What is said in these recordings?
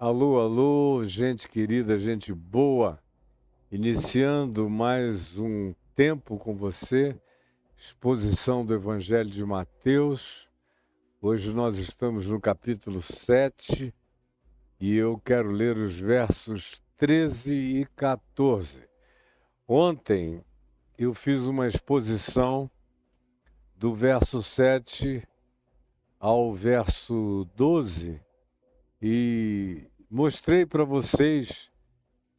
Alô, alô, gente querida, gente boa, iniciando mais um tempo com você, exposição do Evangelho de Mateus. Hoje nós estamos no capítulo 7 e eu quero ler os versos 13 e 14. Ontem eu fiz uma exposição do verso 7 ao verso 12 e mostrei para vocês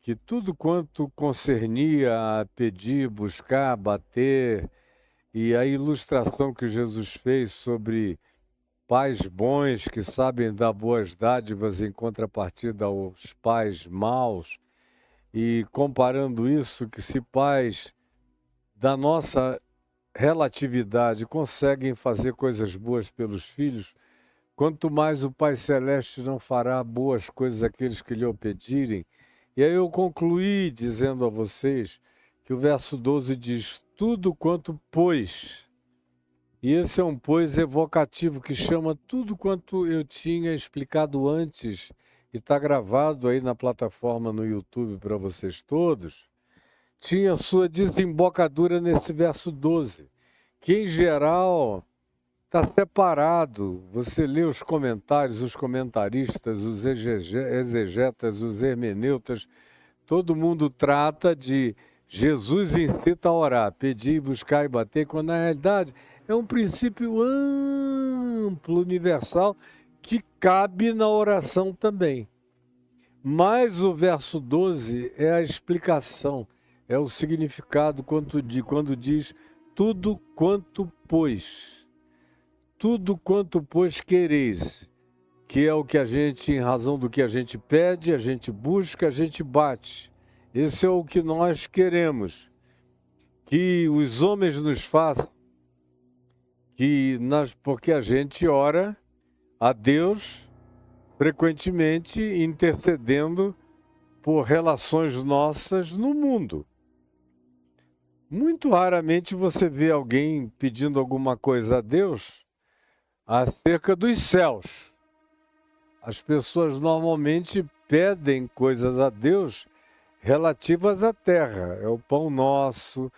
que tudo quanto concernia a pedir, buscar, bater, e a ilustração que Jesus fez sobre pais bons que sabem dar boas dádivas em contrapartida aos pais maus, e comparando isso, que se pais da nossa relatividade conseguem fazer coisas boas pelos filhos, quanto mais o Pai Celeste não fará boas coisas àqueles que lhe o pedirem. E aí eu concluí dizendo a vocês que o verso 12 diz: tudo quanto pois. E esse é um pois evocativo que chama tudo quanto eu tinha explicado antes, e está gravado aí na plataforma no YouTube para vocês todos, tinha sua desembocadura nesse verso 12, que em geral está separado. Você lê os comentários, os comentaristas, os exegetas, os hermeneutas, todo mundo trata de Jesus incita a orar, pedir, buscar e bater, quando na realidade é um princípio amplo, universal, que cabe na oração também. Mas o verso 12 é a explicação, é o significado quando diz tudo quanto pois. Tudo quanto, pois, quereis, que é o que a gente, em razão do que a gente pede, a gente busca, a gente bate. Esse é o que nós queremos, que os homens nos façam, porque a gente ora a Deus frequentemente intercedendo por relações nossas no mundo. Muito raramente você vê alguém pedindo alguma coisa a Deus acerca dos céus. As pessoas normalmente pedem coisas a Deus relativas à terra. É o pão nosso,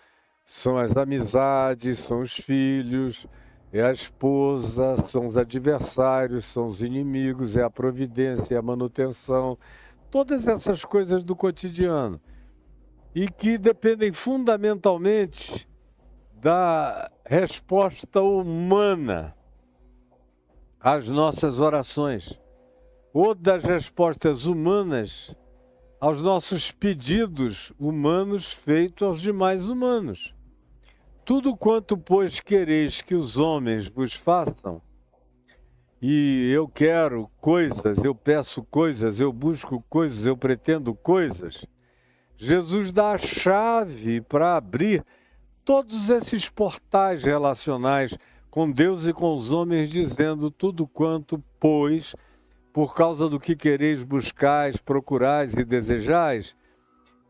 são as amizades, são os filhos, é a esposa, são os adversários, são os inimigos, é a providência, é a manutenção. Todas essas coisas do cotidiano. E que dependem fundamentalmente da resposta humana às nossas orações, ou das respostas humanas aos nossos pedidos humanos feitos aos demais humanos. Tudo quanto, pois, quereis que os homens vos façam, e eu quero coisas, eu peço coisas, eu busco coisas, eu pretendo coisas, Jesus dá a chave para abrir todos esses portais relacionais com Deus e com os homens, dizendo tudo quanto, pois, por causa do que quereis, buscais, procurais e desejais,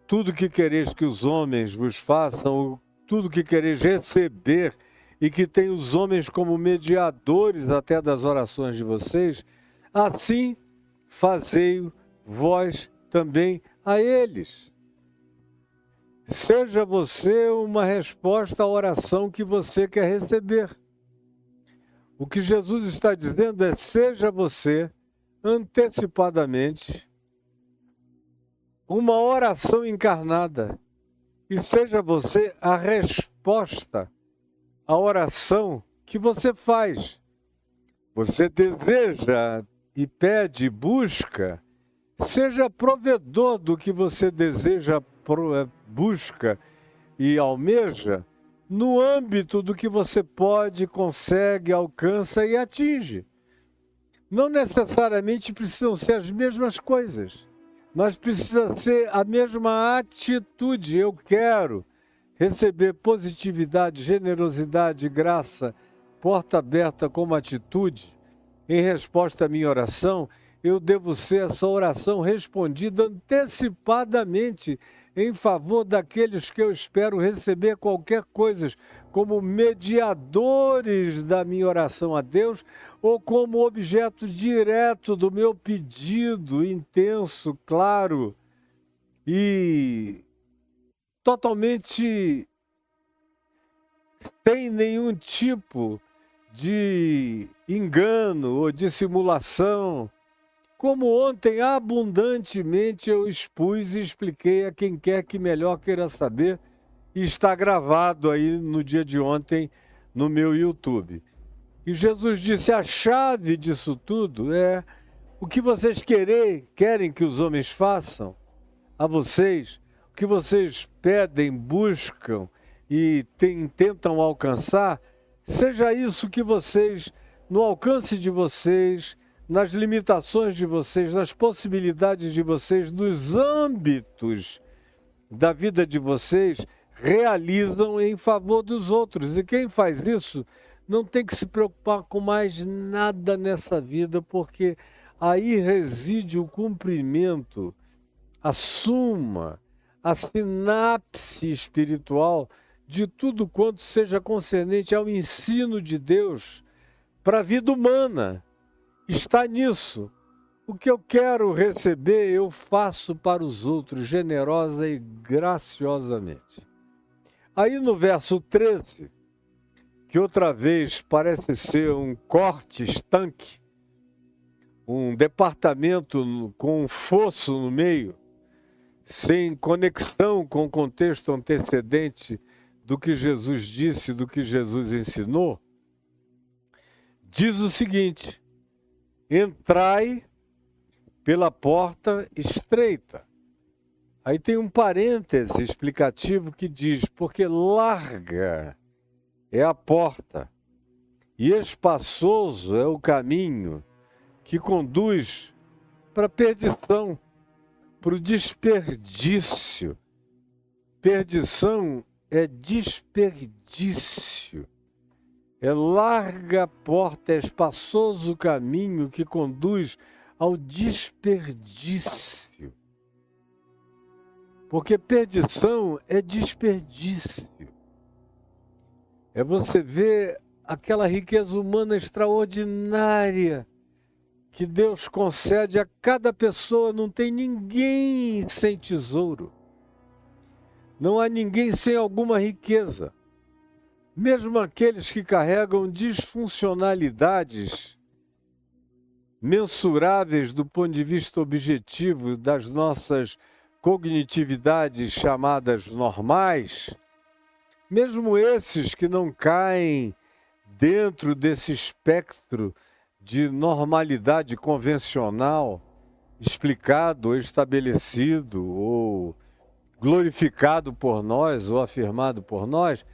tudo que quereis que os homens vos façam, tudo que quereis receber e que tem os homens como mediadores até das orações de vocês, assim fazei vós também a eles. Seja você uma resposta à oração que você quer receber. O que Jesus está dizendo é: seja você antecipadamente uma oração encarnada e seja você a resposta à oração que você faz. Você deseja e pede, busca, seja provedor do que você deseja, busca e almeja no âmbito do que você pode, consegue, alcança e atinge. Não necessariamente precisam ser as mesmas coisas, mas precisa ser a mesma atitude. Eu quero receber positividade, generosidade, graça, porta aberta como atitude. Em resposta à minha oração, eu devo ser essa oração respondida antecipadamente em favor daqueles que eu espero receber qualquer coisa, como mediadores da minha oração a Deus ou como objeto direto do meu pedido intenso, claro e totalmente sem nenhum tipo de engano ou dissimulação. Como ontem abundantemente eu expus e expliquei a quem quer que melhor queira saber, e está gravado aí no dia de ontem no meu YouTube. E Jesus disse: a chave disso tudo é o que vocês querem que os homens façam a vocês, o que vocês pedem, buscam e tentam alcançar, seja isso que vocês, no alcance de vocês, nas limitações de vocês, nas possibilidades de vocês, nos âmbitos da vida de vocês, realizam em favor dos outros. E quem faz isso não tem que se preocupar com mais nada nessa vida, porque aí reside o cumprimento, a suma, a sinapse espiritual de tudo quanto seja concernente ao ensino de Deus para a vida humana. Está nisso. O que eu quero receber, eu faço para os outros, generosa e graciosamente. Aí no verso 13, que outra vez parece ser um corte estanque, um departamento com um fosso no meio, sem conexão com o contexto antecedente do que Jesus disse, do que Jesus ensinou, diz o seguinte: entrai pela porta estreita. Aí tem um parêntese explicativo que diz: porque larga é a porta e espaçoso é o caminho que conduz para a perdição, para o desperdício. Perdição é desperdício. É larga a porta, é espaçoso o caminho que conduz ao desperdício. Porque perdição é desperdício. É você ver aquela riqueza humana extraordinária que Deus concede a cada pessoa. Não tem ninguém sem tesouro. Não há ninguém sem alguma riqueza. Mesmo aqueles que carregam disfuncionalidades mensuráveis do ponto de vista objetivo das nossas cognitividades chamadas normais, mesmo esses que não caem dentro desse espectro de normalidade convencional, explicado ou estabelecido ou glorificado por nós ou afirmado por nós,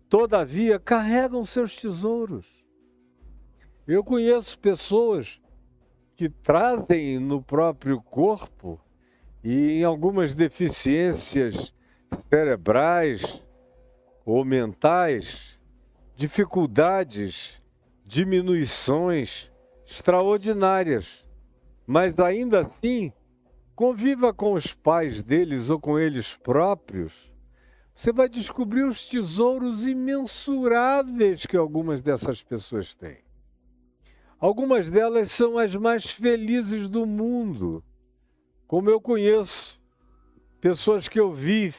todavia carregam seus tesouros. Eu conheço pessoas que trazem no próprio corpo e em algumas deficiências cerebrais ou mentais, dificuldades, diminuições extraordinárias, mas ainda assim, conviva com os pais deles ou com eles próprios, você vai descobrir os tesouros imensuráveis que algumas dessas pessoas têm. Algumas delas são as mais felizes do mundo, como eu conheço pessoas que eu vi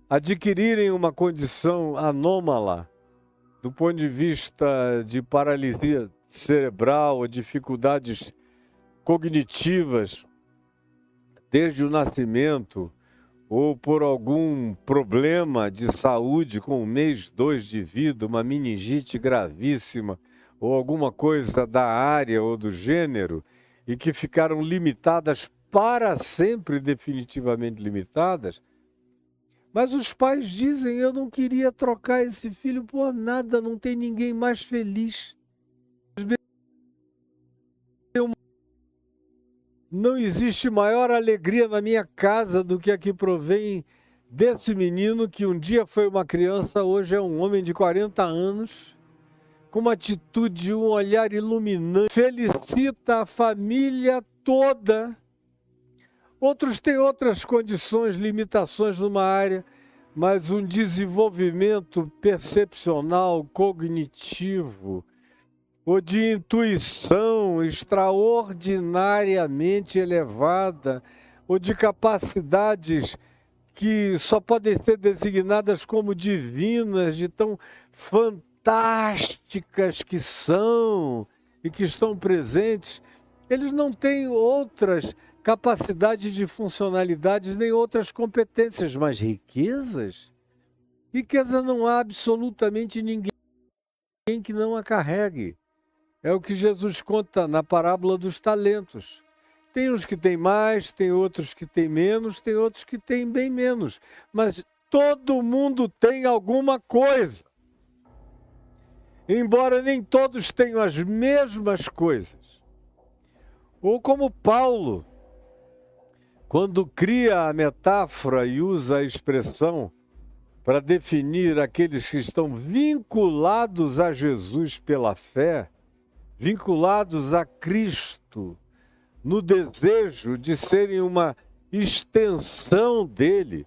adquirirem uma condição anômala do ponto de vista de paralisia cerebral ou dificuldades cognitivas desde o nascimento, ou por algum problema de saúde com 1, 2 de vida, uma meningite gravíssima, ou alguma coisa da área ou do gênero, e que ficaram limitadas para sempre, definitivamente limitadas. Mas os pais dizem, eu não queria trocar esse filho por nada, não tem ninguém mais feliz. Não existe maior alegria na minha casa do que a que provém desse menino que um dia foi uma criança, hoje é um homem de 40 anos, com uma atitude, um olhar iluminante, felicita a família toda. Outros têm outras condições, limitações numa área, mas um desenvolvimento percepcional, cognitivo, ou de intuição extraordinariamente elevada, ou de capacidades que só podem ser designadas como divinas, de tão fantásticas que são e que estão presentes. Eles não têm outras capacidades de funcionalidades, nem outras competências, mas riquezas? Riqueza não há absolutamente ninguém que não a carregue. É o que Jesus conta na parábola dos talentos. Tem uns que têm mais, tem outros que têm menos, tem outros que têm bem menos. Mas todo mundo tem alguma coisa. Embora nem todos tenham as mesmas coisas. Ou como Paulo, quando cria a metáfora e usa a expressão para definir aqueles que estão vinculados a Jesus pela fé, vinculados a Cristo, no desejo de serem uma extensão dele,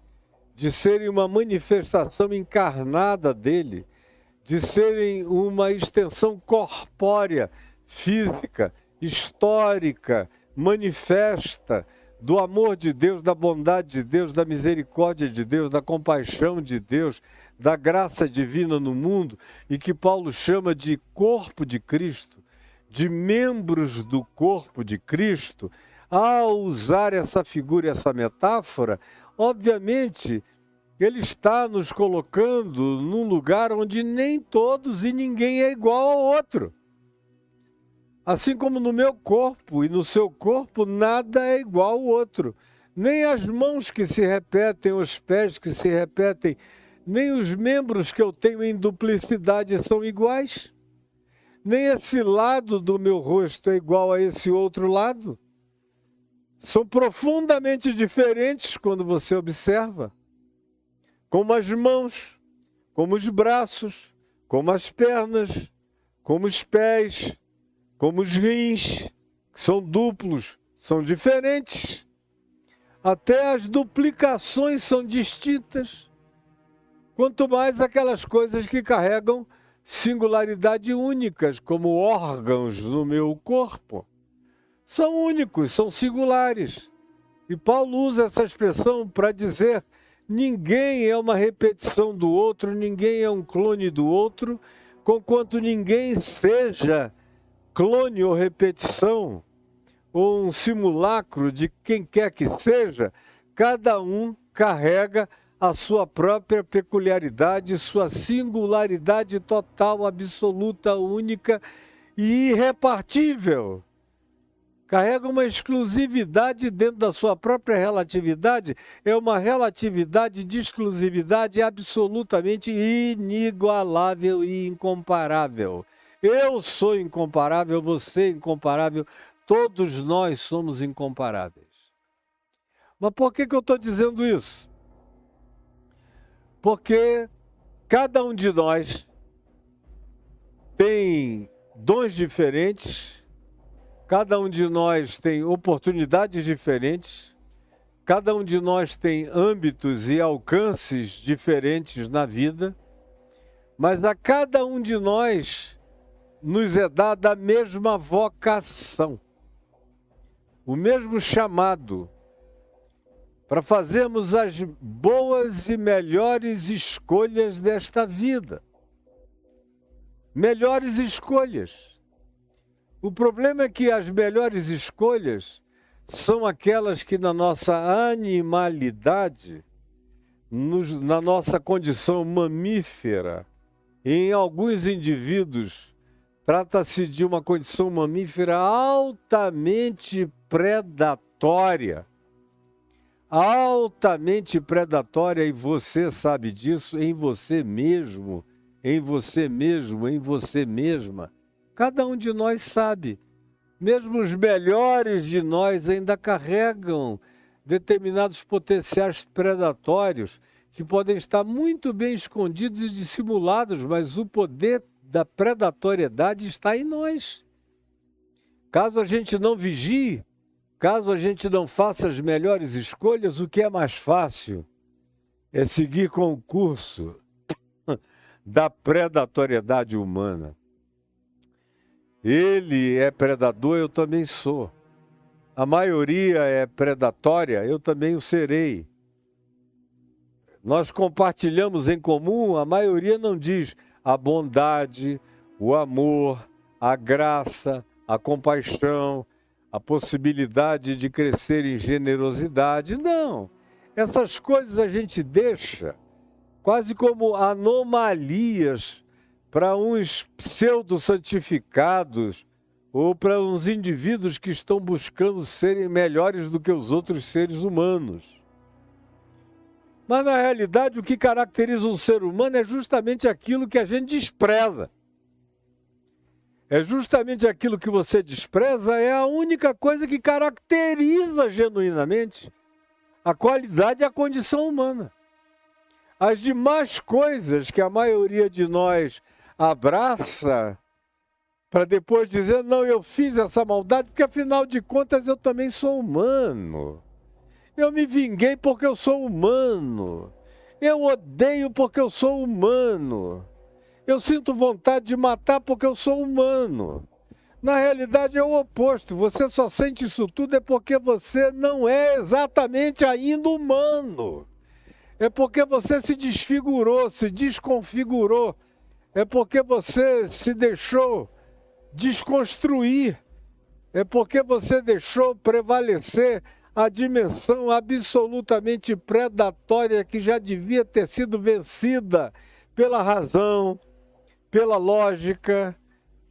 de serem uma manifestação encarnada dele, de serem uma extensão corpórea, física, histórica, manifesta do amor de Deus, da bondade de Deus, da misericórdia de Deus, da compaixão de Deus, da graça divina no mundo, e que Paulo chama de corpo de Cristo, de membros do corpo de Cristo. Ao usar essa figura, essa metáfora, obviamente, ele está nos colocando num lugar onde nem todos e ninguém é igual ao outro. Assim como no meu corpo e no seu corpo, nada é igual ao outro. Nem as mãos que se repetem, os pés que se repetem, nem os membros que eu tenho em duplicidade são iguais. Nem esse lado do meu rosto é igual a esse outro lado. São profundamente diferentes quando você observa. Como as mãos, como os braços, como as pernas, como os pés, como os rins, que são duplos, são diferentes. Até as duplicações são distintas. Quanto mais aquelas coisas que carregam singularidade únicas, como órgãos no meu corpo. São únicos, são singulares. E Paulo usa essa expressão para dizer: ninguém é uma repetição do outro, ninguém é um clone do outro, conquanto ninguém seja clone ou repetição, ou um simulacro de quem quer que seja. Cada um carrega a sua própria peculiaridade, sua singularidade total, absoluta, única e irrepartível. Carrega uma exclusividade dentro da sua própria relatividade, é uma relatividade de exclusividade absolutamente inigualável e incomparável. Eu sou incomparável, você é incomparável, todos nós somos incomparáveis. Mas por que eu estou dizendo isso? Porque cada um de nós tem dons diferentes, Cada um de nós tem oportunidades diferentes, cada um de nós tem âmbitos e alcances diferentes na vida, mas a cada um de nós nos é dada a mesma vocação, o mesmo chamado para fazermos as boas e melhores escolhas desta vida. Melhores escolhas. O problema é que as melhores escolhas são aquelas que na nossa animalidade, na nossa condição mamífera, em alguns indivíduos, trata-se de uma condição mamífera altamente predatória. Altamente predatória, e você sabe disso em você mesmo, em você mesmo, em você mesma. Cada um de nós sabe. Mesmo os melhores de nós ainda carregam determinados potenciais predatórios que podem estar muito bem escondidos e dissimulados, mas o poder da predatoriedade está em nós. Caso a gente não vigie, caso a gente não faça as melhores escolhas, o que é mais fácil é seguir com o curso da predatoriedade humana. Ele é predador, eu também sou. A maioria é predatória, eu também o serei. Nós compartilhamos em comum, a maioria não diz a bondade, o amor, a graça, a compaixão, a possibilidade de crescer em generosidade. Não, essas coisas a gente deixa quase como anomalias para uns pseudo-santificados ou para uns indivíduos que estão buscando serem melhores do que os outros seres humanos. Mas, na realidade, o que caracteriza um ser humano é justamente aquilo que a gente despreza. É justamente aquilo que você despreza, é a única coisa que caracteriza genuinamente a qualidade e a condição humana. As demais coisas que a maioria de nós abraça para depois dizer, não, eu fiz essa maldade, porque afinal de contas eu também sou humano. Eu me vinguei porque eu sou humano. Eu odeio porque eu sou humano. Eu sinto vontade de matar porque eu sou humano. Na realidade é o oposto. Você só sente isso tudo é porque você não é exatamente ainda humano. É porque você se desfigurou, se desconfigurou. É porque você se deixou desconstruir. É porque você deixou prevalecer a dimensão absolutamente predatória que já devia ter sido vencida pela razão, pela lógica,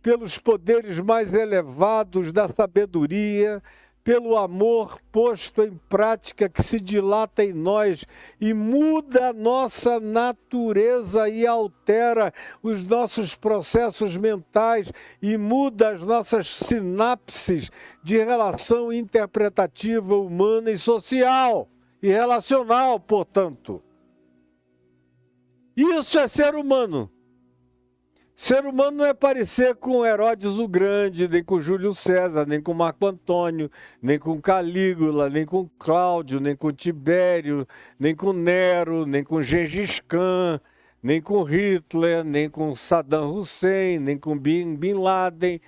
pelos poderes mais elevados da sabedoria, pelo amor posto em prática que se dilata em nós e muda a nossa natureza e altera os nossos processos mentais e muda as nossas sinapses de relação interpretativa humana e social e relacional, portanto. Isso é ser humano. Ser humano não é parecer com Herodes o Grande, nem com Júlio César, nem com Marco Antônio, nem com Calígula, nem com Cláudio, nem com Tibério, nem com Nero, nem com Gengis Khan, nem com Hitler, nem com Saddam Hussein, nem com Bin Laden.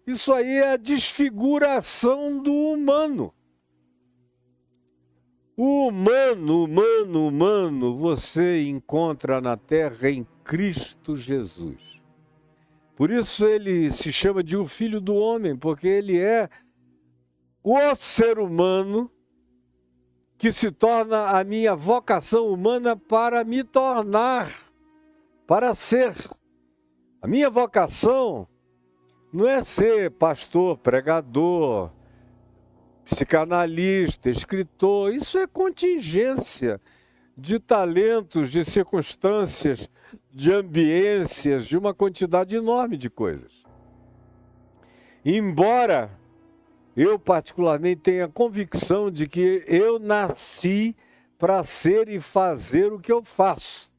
Isso aí é a desfiguração do humano. O humano, você encontra na Terra em Cristo Jesus. Por isso ele se chama de o Filho do Homem, porque ele é o ser humano que se torna a minha vocação humana para me tornar, para ser. A minha vocação não é ser pastor, pregador, psicanalista, escritor. Isso é contingência de talentos, de circunstâncias, de ambiências, de uma quantidade enorme de coisas. Embora eu particularmente tenha a convicção de que eu nasci para ser e fazer o que eu faço.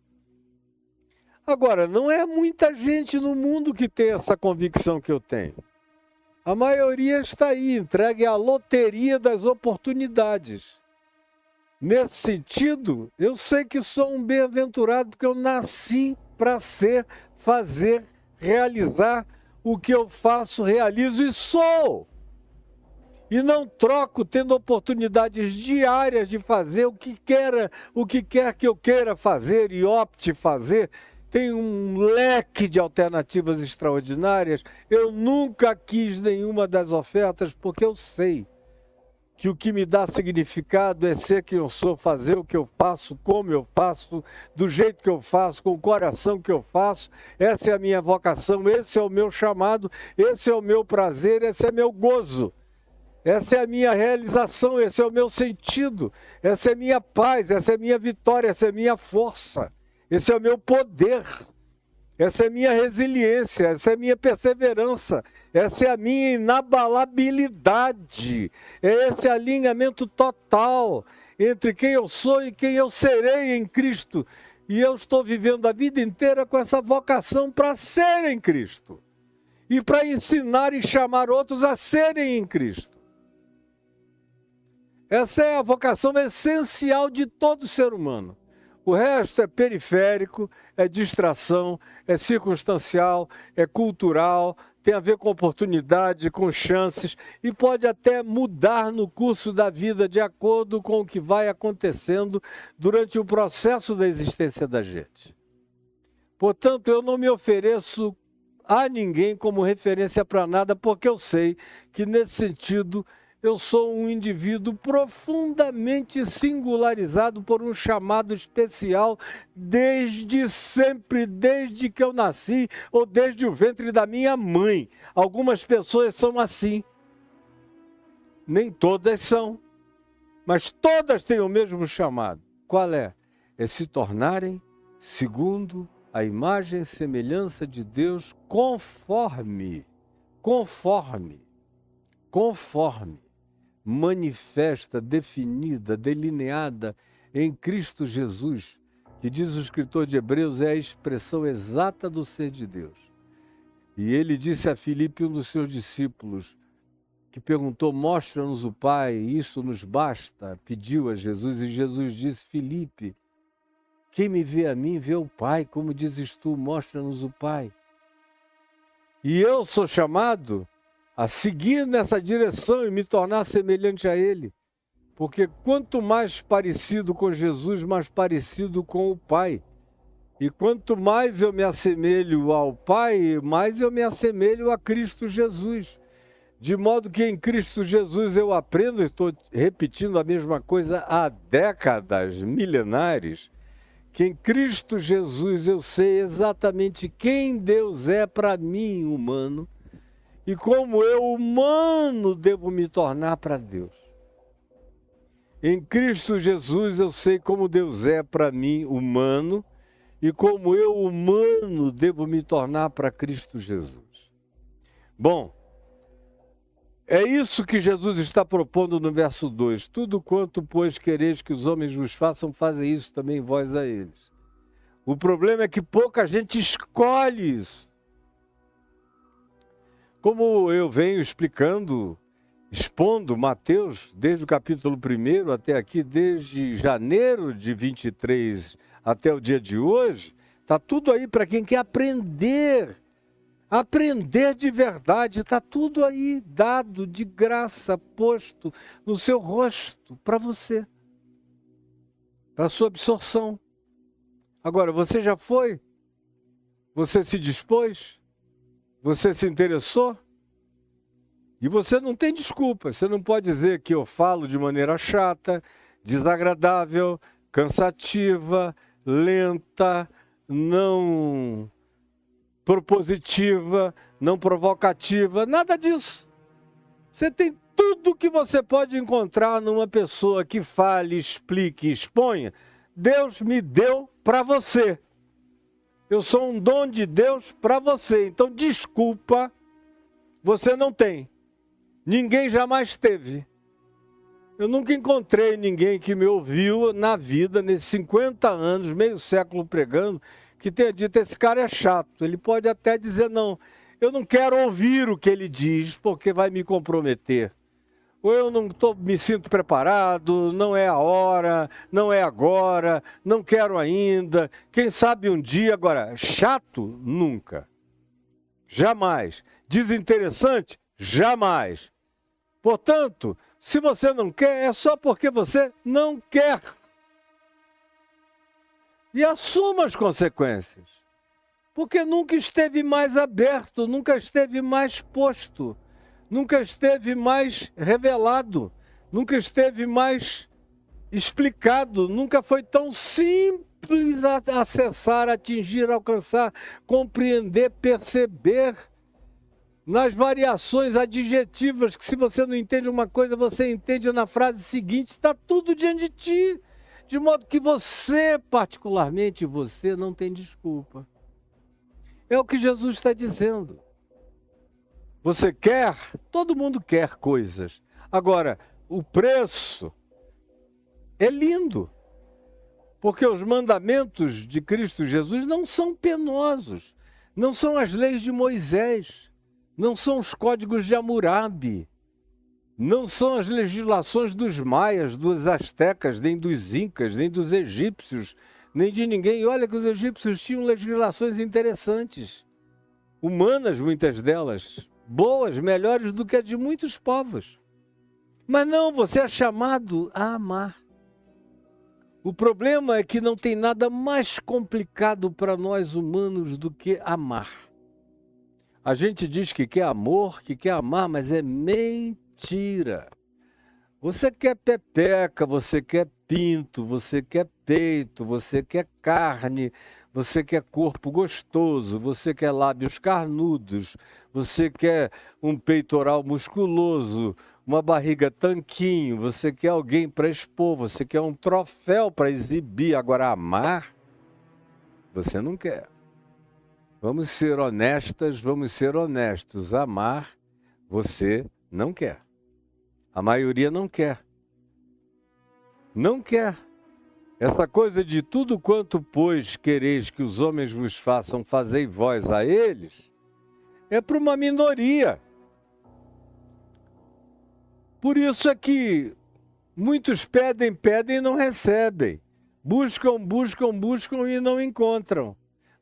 Agora, não é muita gente no mundo que tem essa convicção que eu tenho. A maioria está aí, entregue à loteria das oportunidades. Nesse sentido, eu sei que sou um bem-aventurado porque eu nasci para ser, fazer, realizar o que eu faço, realizo e sou. E não troco tendo oportunidades diárias de fazer o que quer que eu queira fazer e opte fazer. Tem um leque de alternativas extraordinárias. Eu nunca quis nenhuma das ofertas porque eu sei que o que me dá significado é ser quem eu sou, fazer o que eu faço, como eu faço, do jeito que eu faço, com o coração que eu faço. Essa é a minha vocação, esse é o meu chamado, esse é o meu prazer, esse é meu gozo. Essa é a minha realização, esse é o meu sentido, essa é a minha paz, essa é a minha vitória, essa é a minha força, esse é o meu poder, essa é a minha resiliência, essa é a minha perseverança, essa é a minha inabalabilidade, é esse alinhamento total entre quem eu sou e quem eu serei em Cristo. E eu estou vivendo a vida inteira com essa vocação para ser em Cristo e para ensinar e chamar outros a serem em Cristo. Essa é a vocação essencial de todo ser humano. O resto é periférico, é distração, é circunstancial, é cultural, tem a ver com oportunidade, com chances e pode até mudar no curso da vida de acordo com o que vai acontecendo durante o processo da existência da gente. Portanto, eu não me ofereço a ninguém como referência para nada, porque eu sei que, nesse sentido, eu sou um indivíduo profundamente singularizado por um chamado especial desde sempre, desde que eu nasci ou desde o ventre da minha mãe. Algumas pessoas são assim. Nem todas são, mas todas têm o mesmo chamado. Qual é? É se tornarem segundo a imagem e semelhança de Deus conforme, manifesta, definida, delineada em Cristo Jesus, que diz o escritor de Hebreus, é a expressão exata do ser de Deus. E ele disse a Filipe, um dos seus discípulos, que perguntou, mostra-nos o Pai, isso nos basta, pediu a Jesus, e Jesus disse, Filipe, quem me vê a mim, vê o Pai, como dizes tu, mostra-nos o Pai. E eu sou chamado a seguir nessa direção e me tornar semelhante a Ele. Porque quanto mais parecido com Jesus, mais parecido com o Pai. E quanto mais eu me assemelho ao Pai, mais eu me assemelho a Cristo Jesus. De modo que em Cristo Jesus eu aprendo, estou repetindo a mesma coisa há décadas milenares, que em Cristo Jesus eu sei exatamente quem Deus é para mim, humano, e como eu, humano, devo me tornar para Deus. Em Cristo Jesus eu sei como Deus é para mim, humano, e como eu, humano, devo me tornar para Cristo Jesus. Bom, é isso que Jesus está propondo no verso 2. Tudo quanto, pois, quereis que os homens vos façam, fazem isso também vós a eles. O problema é que pouca gente escolhe isso. Como eu venho expondo Mateus, desde o capítulo 1 até aqui, desde janeiro de 23 até o dia de hoje, está tudo aí para quem quer aprender de verdade, está tudo aí dado de graça, posto no seu rosto para você, para sua absorção. Agora, você já foi? Você se dispôs? Você se interessou? E você não tem desculpa. Você não pode dizer que eu falo de maneira chata, desagradável, cansativa, lenta, não propositiva, não provocativa, nada disso. Você tem tudo que você pode encontrar numa pessoa que fale, explique, exponha. Deus me deu para você. Eu sou um dom de Deus para você. Então, desculpa, você não tem. Ninguém jamais teve. Eu nunca encontrei ninguém que me ouviu na vida, nesses 50 anos, meio século pregando, que tenha dito, esse cara é chato. Ele pode até dizer, não, eu não quero ouvir o que ele diz, porque vai me comprometer. Ou eu não me sinto preparado, não é a hora, não é agora, não quero ainda. Quem sabe um dia, agora, chato? Nunca. Jamais. Desinteressante? Jamais. Portanto, se você não quer, é só porque você não quer. E assuma as consequências. Porque nunca esteve mais aberto, nunca esteve mais posto, nunca esteve mais revelado, nunca esteve mais explicado, nunca foi tão simples acessar, atingir, alcançar, compreender, perceber nas variações adjetivas, que se você não entende uma coisa, você entende na frase seguinte, está tudo diante de ti, de modo que você, particularmente você, não tem desculpa. É o que Jesus está dizendo. Você quer? Todo mundo quer coisas. Agora, o preço é lindo, porque os mandamentos de Cristo Jesus não são penosos, não são as leis de Moisés, não são os códigos de Hammurabi, não são as legislações dos maias, dos astecas, nem dos incas, nem dos egípcios, nem de ninguém. E olha que os egípcios tinham legislações interessantes, humanas muitas delas, boas, melhores do que a de muitos povos. Mas não, você é chamado a amar. O problema é que não tem nada mais complicado para nós humanos do que amar. A gente diz que quer amor, que quer amar, mas é mentira. Você quer pepeca, você quer pinto, você quer peito, você quer carne, você quer corpo gostoso, você quer lábios carnudos, você quer um peitoral musculoso, uma barriga tanquinho, você quer alguém para expor, você quer um troféu para exibir. Agora, amar, você não quer. Vamos ser honestas, vamos ser honestos. Amar, você não quer. A maioria não quer. Não quer. Essa coisa de tudo quanto, pois, quereis que os homens vos façam, fazei vós a eles, é para uma minoria. Por isso é que muitos pedem, pedem e não recebem. Buscam, buscam, buscam e não encontram.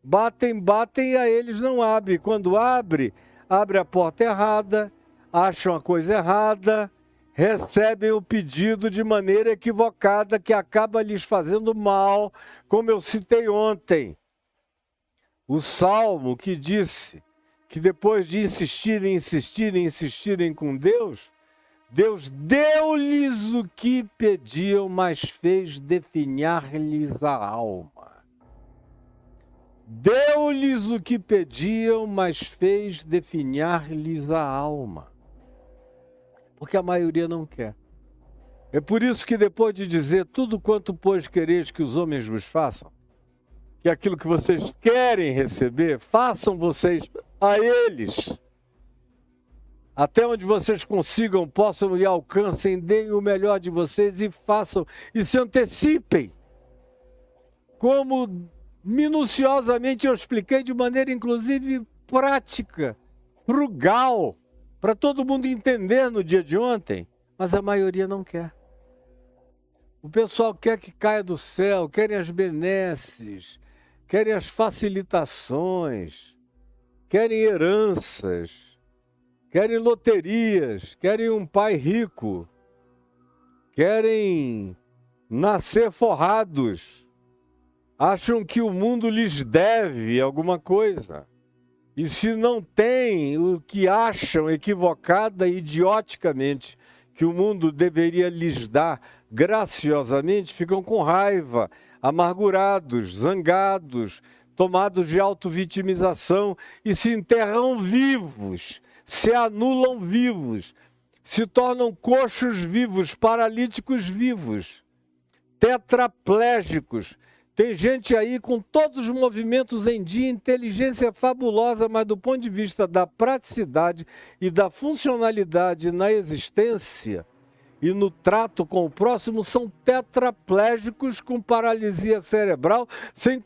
Batem, batem e a eles não abre. Quando abre, abre a porta errada, acham a coisa errada, recebem o pedido de maneira equivocada que acaba lhes fazendo mal, como eu citei ontem. O Salmo que disse que depois de insistirem, insistirem, insistirem com Deus, Deus deu-lhes o que pediam, mas fez definhar-lhes a alma. Deu-lhes o que pediam, mas fez definhar-lhes a alma. Porque a maioria não quer. É por isso que depois de dizer tudo quanto, pois, quereis que os homens vos façam, que aquilo que vocês querem receber, façam vocês a eles. Até onde vocês consigam, possam e alcancem, deem o melhor de vocês e façam, e se antecipem. Como minuciosamente eu expliquei de maneira, inclusive, prática, frugal, para todo mundo entender no dia de ontem, mas a maioria não quer. O pessoal quer que caia do céu, querem as benesses, querem as facilitações, querem heranças, querem loterias, querem um pai rico, querem nascer forrados, acham que o mundo lhes deve alguma coisa. E se não tem o que acham equivocada e idioticamente que o mundo deveria lhes dar graciosamente, ficam com raiva, amargurados, zangados, tomados de autovitimização e se enterram vivos, se anulam vivos, se tornam coxos vivos, paralíticos vivos, tetraplégicos. Tem gente aí com todos os movimentos em dia, inteligência fabulosa, mas do ponto de vista da praticidade e da funcionalidade na existência, e no trato com o próximo são tetraplégicos com paralisia cerebral, sem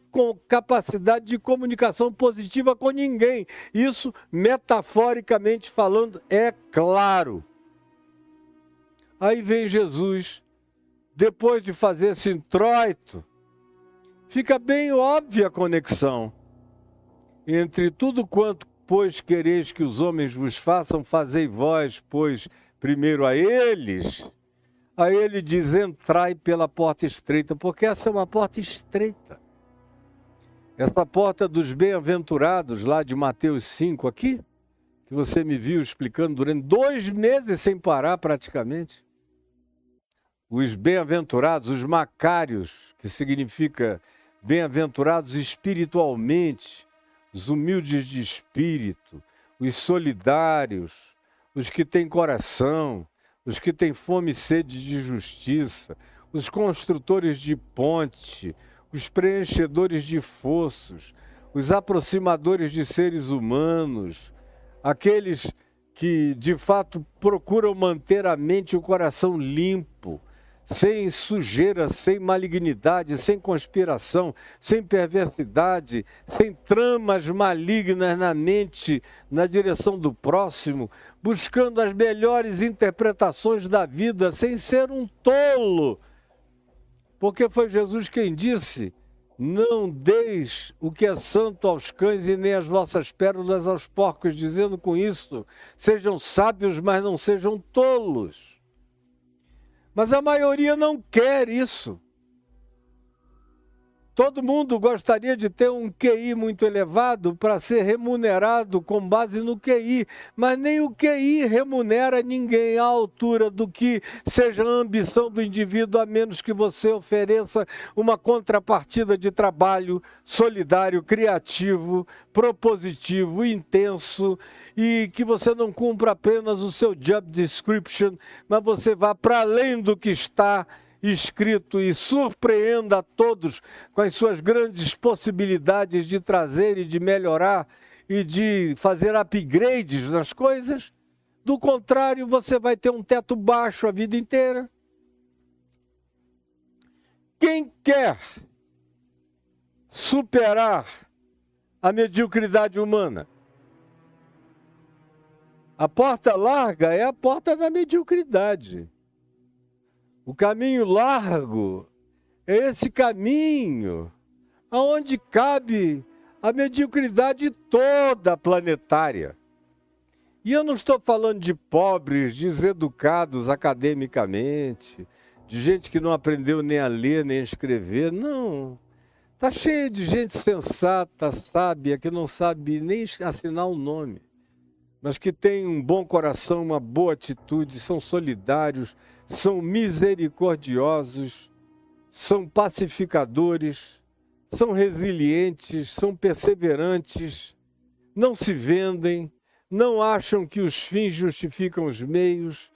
capacidade de comunicação positiva com ninguém. Isso, metaforicamente falando, é claro. Aí vem Jesus, depois de fazer esse introito, fica bem óbvia a conexão entre tudo quanto, pois, quereis que os homens vos façam, fazei vós, pois, primeiro a eles. Aí ele diz, entrai pela porta estreita, porque essa é uma porta estreita. Essa porta dos bem-aventurados, lá de Mateus 5, aqui, que você me viu explicando durante 2 meses sem parar praticamente. Os bem-aventurados, os macários, que significa bem-aventurados espiritualmente, os humildes de espírito, os solidários, os que têm coração, os que têm fome e sede de justiça, os construtores de ponte, os preenchedores de fossos, os aproximadores de seres humanos, aqueles que de fato procuram manter a mente e o coração limpo, sem sujeira, sem malignidade, sem conspiração, sem perversidade, sem tramas malignas na mente, na direção do próximo, buscando as melhores interpretações da vida, sem ser um tolo. Porque foi Jesus quem disse, não deis o que é santo aos cães e nem as vossas pérolas aos porcos, dizendo com isso, sejam sábios, mas não sejam tolos. Mas a maioria não quer isso. Todo mundo gostaria de ter um QI muito elevado para ser remunerado com base no QI, mas nem o QI remunera ninguém à altura do que seja a ambição do indivíduo, a menos que você ofereça uma contrapartida de trabalho solidário, criativo, propositivo, intenso, e que você não cumpra apenas o seu job description, mas você vá para além do que está escrito e surpreenda a todos com as suas grandes possibilidades de trazer e de melhorar e de fazer upgrades nas coisas. Do contrário, você vai ter um teto baixo a vida inteira. Quem quer superar a mediocridade humana? A porta larga é a porta da mediocridade. O caminho largo é esse caminho aonde cabe a mediocridade toda planetária. E eu não estou falando de pobres, deseducados academicamente, de gente que não aprendeu nem a ler, nem a escrever. Não. Está cheio de gente sensata, sábia, que não sabe nem assinar o nome, mas que tem um bom coração, uma boa atitude, são solidários, são misericordiosos, são pacificadores, são resilientes, são perseverantes, não se vendem, não acham que os fins justificam os meios,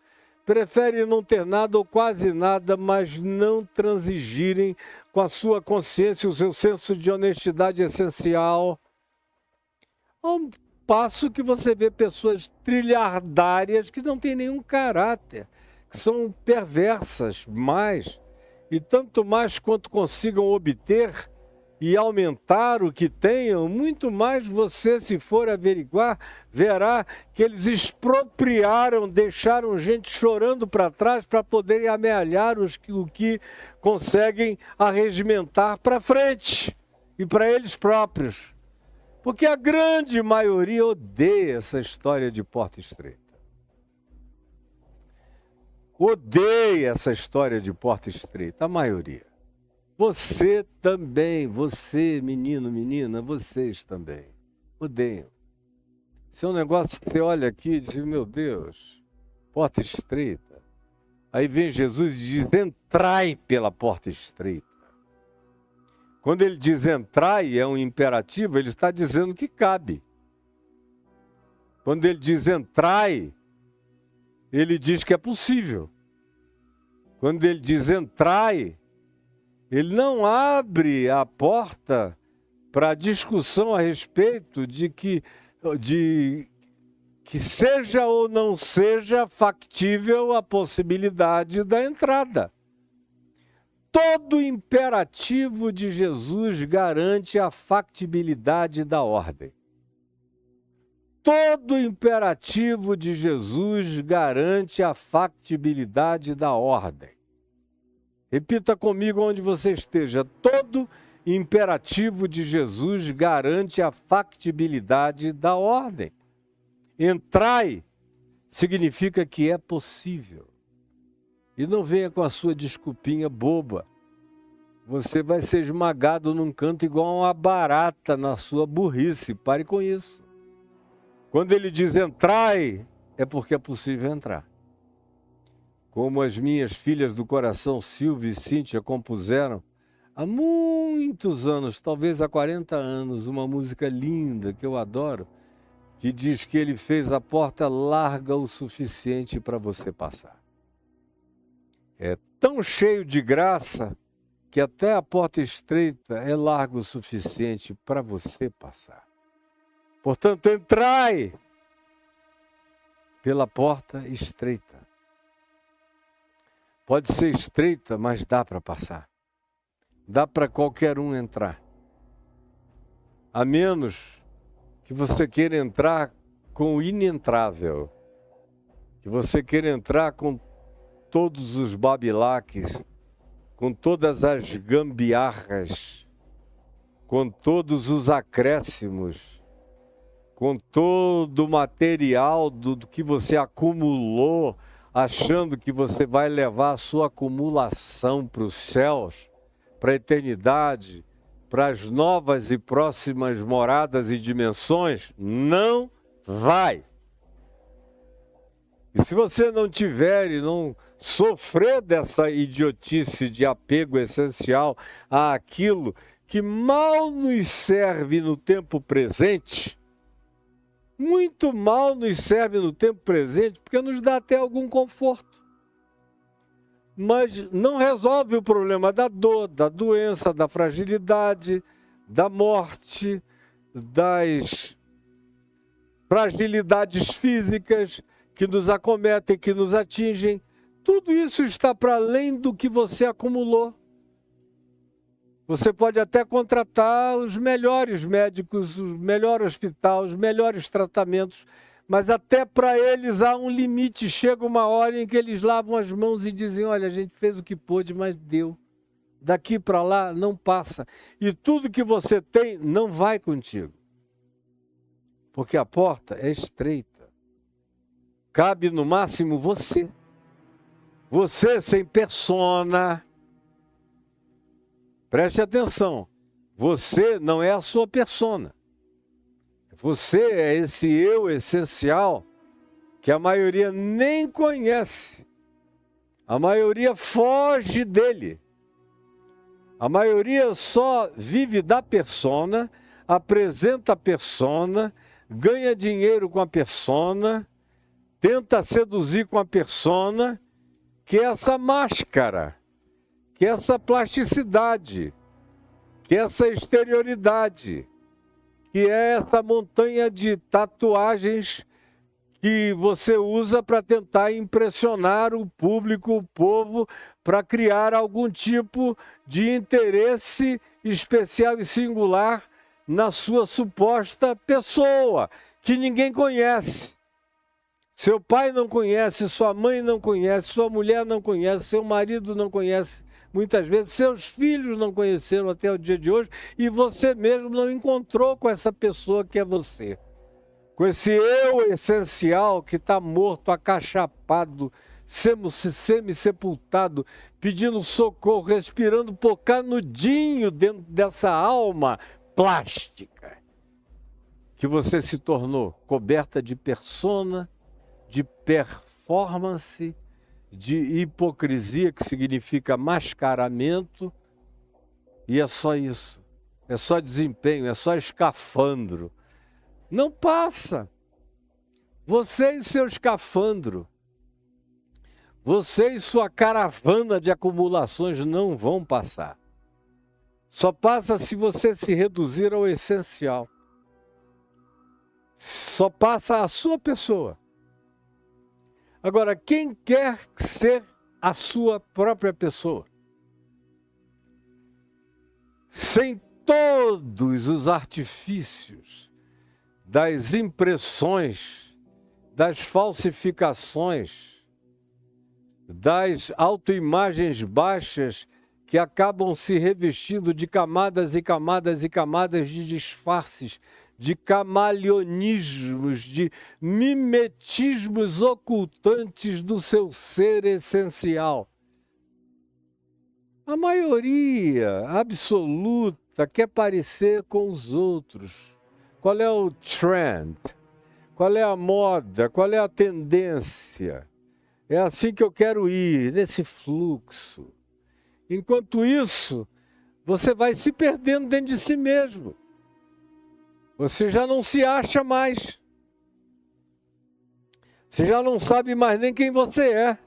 preferem não ter nada ou quase nada, mas não transigirem com a sua consciência, o seu senso de honestidade essencial. Ao passo que você vê pessoas trilhardárias que não têm nenhum caráter, que são perversas mais, e tanto mais quanto consigam obter e aumentar o que tenham, muito mais você, se for averiguar, verá que eles expropriaram, deixaram gente chorando para trás para poderem amealhar o que conseguem arregimentar para frente e para eles próprios. Porque a grande maioria odeia essa história de porta estreita. Odeia essa história de porta estreita, a maioria. Você também, você, menino, menina, vocês também. Odeiam. Isso é um negócio que você olha aqui e diz, meu Deus, porta estreita. Aí vem Jesus e diz, entrai pela porta estreita. Quando ele diz entrai, é um imperativo, ele está dizendo que cabe. Quando ele diz entrai, ele diz que é possível. Quando ele diz entrai, ele não abre a porta para discussão a respeito de que seja ou não seja factível a possibilidade da entrada. Todo imperativo de Jesus garante a factibilidade da ordem. Todo imperativo de Jesus garante a factibilidade da ordem. Repita comigo onde você esteja. Todo imperativo de Jesus garante a factibilidade da ordem. Entrai significa que é possível. E não venha com a sua desculpinha boba. Você vai ser esmagado num canto igual uma barata na sua burrice. Pare com isso. Quando ele diz entrai, é porque é possível entrar. Como as minhas filhas do coração, Silvia e Cíntia, compuseram há muitos anos, talvez há 40 anos, uma música linda que eu adoro, que diz que ele fez a porta larga o suficiente para você passar. É tão cheio de graça que até a porta estreita é larga o suficiente para você passar. Portanto, entrai pela porta estreita. Pode ser estreita, mas dá para passar. Dá para qualquer um entrar. A menos que você queira entrar com o inentrável. Que você queira entrar com todos os babilaques, com todas as gambiarras, com todos os acréscimos, com todo o material do que você acumulou, achando que você vai levar a sua acumulação para os céus, para a eternidade, para as novas e próximas moradas e dimensões, não vai. E se você não tiver e não sofrer dessa idiotice de apego essencial àquilo que mal nos serve no tempo presente, muito mal nos serve no tempo presente, porque nos dá até algum conforto. Mas não resolve o problema da dor, da doença, da fragilidade, da morte, das fragilidades físicas que nos acometem, que nos atingem. Tudo isso está para além do que você acumulou. Você pode até contratar os melhores médicos, o melhor hospital, os melhores tratamentos, mas até para eles há um limite. Chega uma hora em que eles lavam as mãos e dizem, olha, a gente fez o que pôde, mas deu. Daqui para lá não passa. E tudo que você tem não vai contigo. Porque a porta é estreita. Cabe no máximo você. Você sem persona. Preste atenção, você não é a sua persona. Você é esse eu essencial que a maioria nem conhece. A maioria foge dele. A maioria só vive da persona, apresenta a persona, ganha dinheiro com a persona, tenta seduzir com a persona, que é essa máscara, que é essa plasticidade, que é essa exterioridade, que é essa montanha de tatuagens que você usa para tentar impressionar o público, o povo, para criar algum tipo de interesse especial e singular na sua suposta pessoa, que ninguém conhece. Seu pai não conhece, sua mãe não conhece, sua mulher não conhece, seu marido não conhece. Muitas vezes seus filhos não conheceram até o dia de hoje e você mesmo não encontrou com essa pessoa que é você. Com esse eu essencial que está morto, acachapado, semi-sepultado, pedindo socorro, respirando por canudinho dentro dessa alma plástica que você se tornou, coberta de persona, de performance, de hipocrisia, que significa mascaramento, e é só isso, é só desempenho, é só escafandro. Não passa. Você e seu escafandro, você e sua caravana de acumulações não vão passar. Só passa se você se reduzir ao essencial. Só passa a sua pessoa. Agora, quem quer ser a sua própria pessoa? Sem todos os artifícios das impressões, das falsificações, das autoimagens baixas que acabam se revestindo de camadas e camadas e camadas de disfarces, de camaleonismos, de mimetismos ocultantes do seu ser essencial. A maioria absoluta quer parecer com os outros. Qual é o trend? Qual é a moda? Qual é a tendência? É assim que eu quero ir, nesse fluxo. Enquanto isso, você vai se perdendo dentro de si mesmo. Você já não se acha mais. Você já não sabe mais nem quem você é.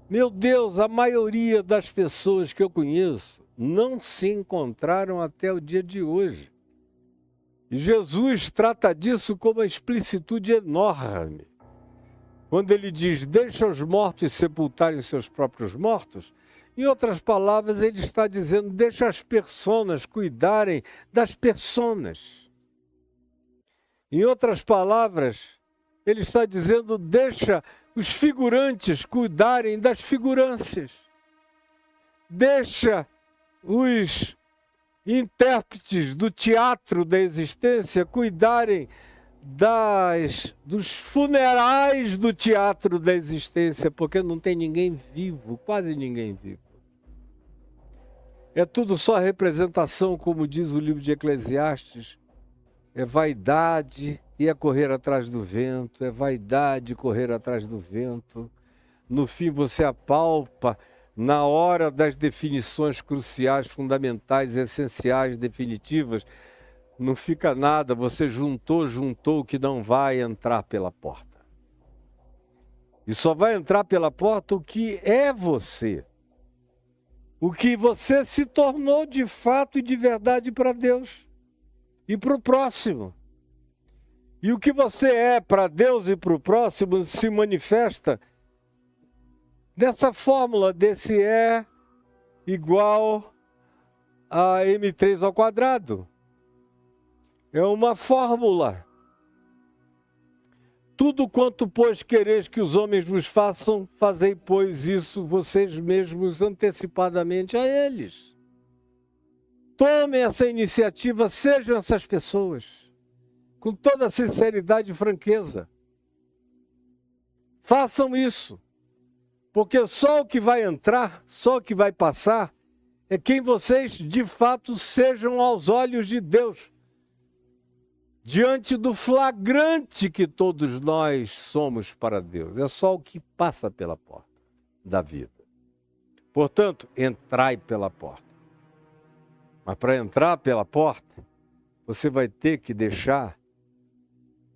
Meu Deus, a maioria das pessoas que eu conheço não se encontraram até o dia de hoje. E Jesus trata disso com uma explicitude enorme. Quando ele diz, deixa os mortos sepultarem seus próprios mortos, em outras palavras, ele está dizendo, deixa as personas cuidarem das personas. Em outras palavras, ele está dizendo, deixa os figurantes cuidarem das figurâncias. Deixa os intérpretes do teatro da existência cuidarem dos funerais do teatro da existência, porque não tem ninguém vivo, quase ninguém vivo. É tudo só representação, como diz o livro de Eclesiastes. É vaidade e é correr atrás do vento, é vaidade e correr atrás do vento. No fim você apalpa, na hora das definições cruciais, fundamentais, essenciais, definitivas, não fica nada, você juntou o que não vai entrar pela porta. E só vai entrar pela porta o que é você. O que você se tornou de fato e de verdade para Deus e para o próximo. E o que você é para Deus e para o próximo se manifesta nessa fórmula desse é igual a M3 ao quadrado. É uma fórmula. Tudo quanto, pois, quereis que os homens vos façam, fazei, pois, isso vocês mesmos antecipadamente a eles. Tomem essa iniciativa, sejam essas pessoas, com toda sinceridade e franqueza. Façam isso, porque só o que vai entrar, só o que vai passar, é quem vocês, de fato, sejam aos olhos de Deus. Diante do flagrante que todos nós somos para Deus. É só o que passa pela porta da vida. Portanto, entrai pela porta. Mas para entrar pela porta, você vai ter que deixar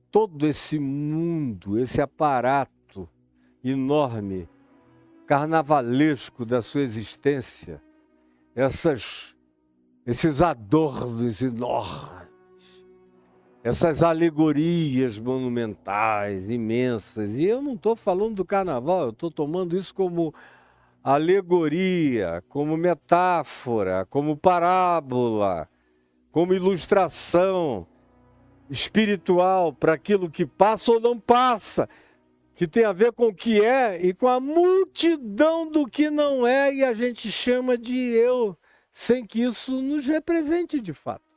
todo esse mundo, esse aparato enorme, carnavalesco da sua existência, esses adornos enormes, essas alegorias monumentais, imensas. E eu não estou falando do carnaval, eu estou tomando isso como alegoria, como metáfora, como parábola, como ilustração espiritual para aquilo que passa ou não passa, que tem a ver com o que é e com a multidão do que não é, e a gente chama de eu, sem que isso nos represente de fato.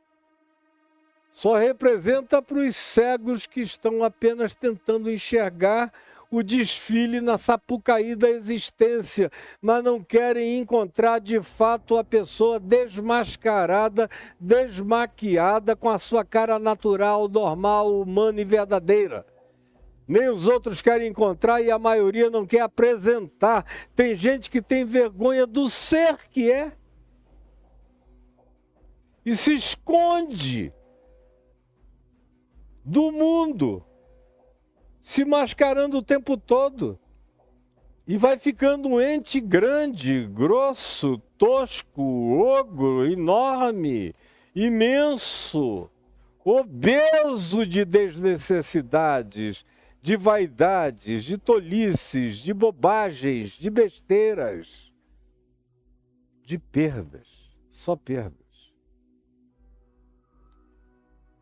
Só representa para os cegos que estão apenas tentando enxergar o desfile na Sapucaí da existência, mas não querem encontrar de fato a pessoa desmascarada, desmaquiada, com a sua cara natural, normal, humana e verdadeira. Nem os outros querem encontrar e a maioria não quer apresentar. Tem gente que tem vergonha do ser que é e se esconde do mundo, se mascarando o tempo todo. E vai ficando um ente grande, grosso, tosco, ogro, enorme, imenso, obeso de desnecessidades, de vaidades, de tolices, de bobagens, de besteiras, de perdas, só perdas.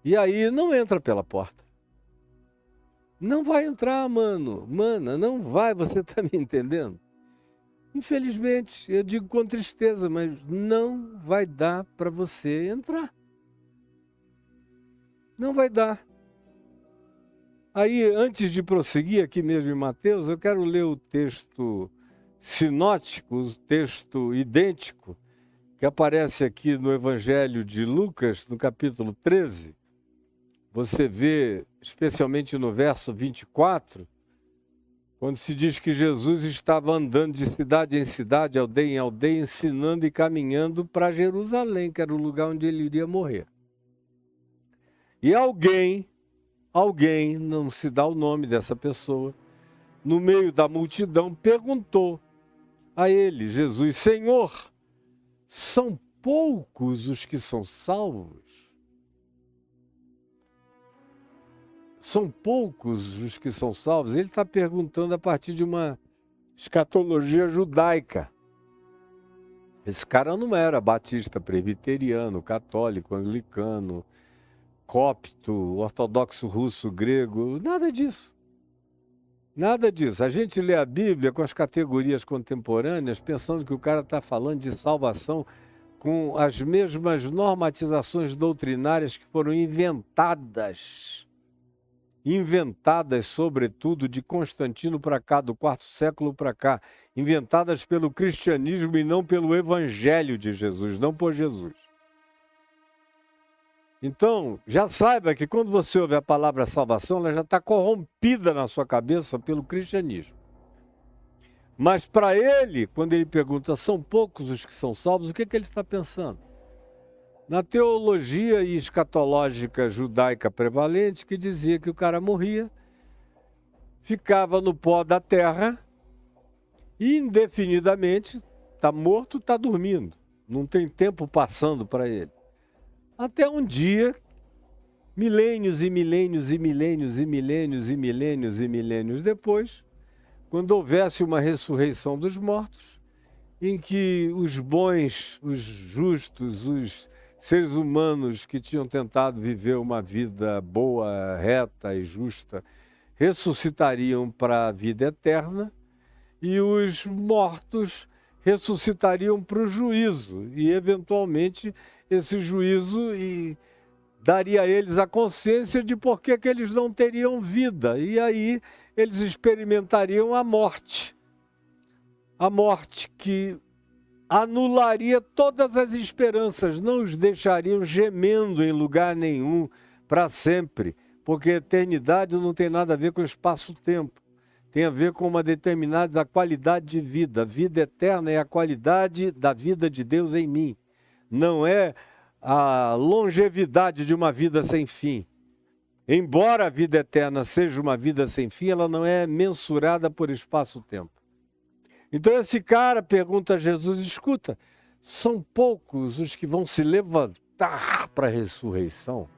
E aí não entra pela porta. Não vai entrar, mano. Mana, não vai, você tá me entendendo? Infelizmente, eu digo com tristeza, mas não vai dar para você entrar. Não vai dar. Aí, antes de prosseguir aqui mesmo em Mateus, eu quero ler o texto sinótico, o texto idêntico, que aparece aqui no Evangelho de Lucas, no capítulo 13. Você vê, especialmente no verso 24, quando se diz que Jesus estava andando de cidade em cidade, aldeia em aldeia, ensinando e caminhando para Jerusalém, que era o lugar onde ele iria morrer. E alguém, não se dá o nome dessa pessoa, no meio da multidão, perguntou a ele, Jesus: Senhor, são poucos os que são salvos? São poucos os que são salvos? Ele está perguntando a partir de uma escatologia judaica. Esse cara não era batista, presbiteriano, católico, anglicano, copto, ortodoxo russo, grego, nada disso. Nada disso. A gente lê a Bíblia com as categorias contemporâneas, pensando que o cara está falando de salvação com as mesmas normatizações doutrinárias que foram inventadas, sobretudo, de Constantino para cá, do quarto século para cá, inventadas pelo cristianismo e não pelo evangelho de Jesus, não por Jesus. Então, já saiba que quando você ouve a palavra salvação, ela já está corrompida na sua cabeça pelo cristianismo. Mas para ele, quando ele pergunta, são poucos os que são salvos, o que ele está pensando? Na teologia escatológica judaica prevalente, que dizia que o cara morria, ficava no pó da terra e indefinidamente está morto, está dormindo. Não tem tempo passando para ele. Até um dia, milênios e milênios e milênios e milênios e milênios e milênios depois, quando houvesse uma ressurreição dos mortos, em que os bons, os justos, os seres humanos que tinham tentado viver uma vida boa, reta e justa, ressuscitariam para a vida eterna, e os mortos ressuscitariam para o juízo, e eventualmente esse juízo daria a eles a consciência de por que eles não teriam vida, e aí eles experimentariam a morte que anularia todas as esperanças, não os deixariam gemendo em lugar nenhum para sempre, porque a eternidade não tem nada a ver com espaço-tempo, tem a ver com uma determinada qualidade de vida. A vida eterna é a qualidade da vida de Deus em mim, não é a longevidade de uma vida sem fim. Embora a vida eterna seja uma vida sem fim, ela não é mensurada por espaço-tempo. Então esse cara pergunta a Jesus, escuta, são poucos os que vão se levantar para a ressurreição?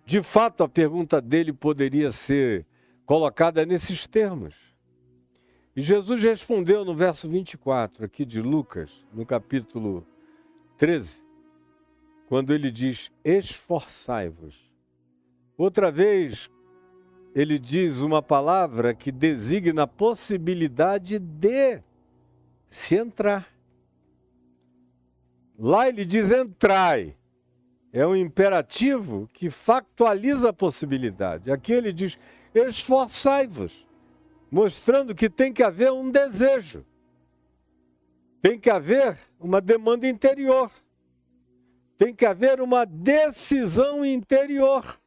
De fato, a pergunta dele poderia ser colocada nesses termos. E Jesus respondeu no verso 24, aqui de Lucas, no capítulo 13, quando ele diz, esforçai-vos. Outra vez, ele diz uma palavra que designa a possibilidade de se entrar. Lá ele diz entrai. É um imperativo que factualiza a possibilidade. Aqui ele diz esforçai-vos, mostrando que tem que haver um desejo. Tem que haver uma demanda interior. Tem que haver uma decisão interior.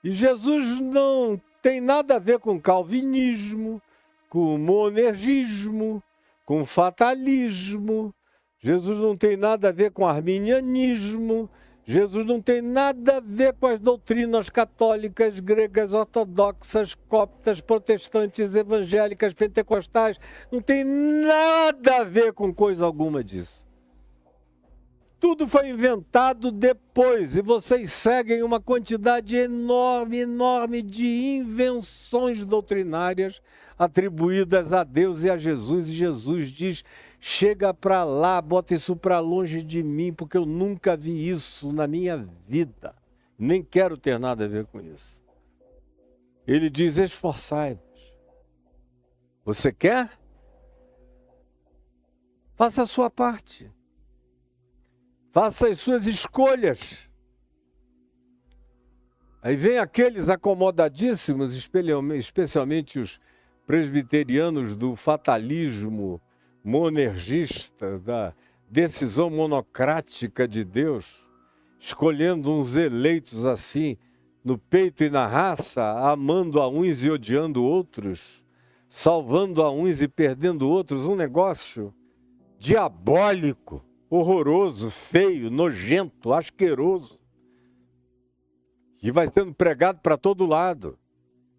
E Jesus não tem nada a ver com calvinismo, com monergismo, com fatalismo. Jesus não tem nada a ver com arminianismo. Jesus não tem nada a ver com as doutrinas católicas, gregas, ortodoxas, coptas, protestantes, evangélicas, pentecostais. Não tem nada a ver com coisa alguma disso. Tudo foi inventado depois e vocês seguem uma quantidade enorme de invenções doutrinárias atribuídas a Deus e a Jesus. E Jesus diz: chega para lá, bota isso para longe de mim, porque eu nunca vi isso na minha vida. Nem quero ter nada a ver com isso. Ele diz: esforçai-vos. Você quer? Faça a sua parte. Faça as suas escolhas. Aí vem aqueles acomodadíssimos, especialmente os presbiterianos do fatalismo monergista, da decisão monocrática de Deus, escolhendo uns eleitos assim, no peito e na raça, amando a uns e odiando outros, salvando a uns e perdendo outros, um negócio diabólico, horroroso, feio, nojento, asqueroso, que vai sendo pregado para todo lado.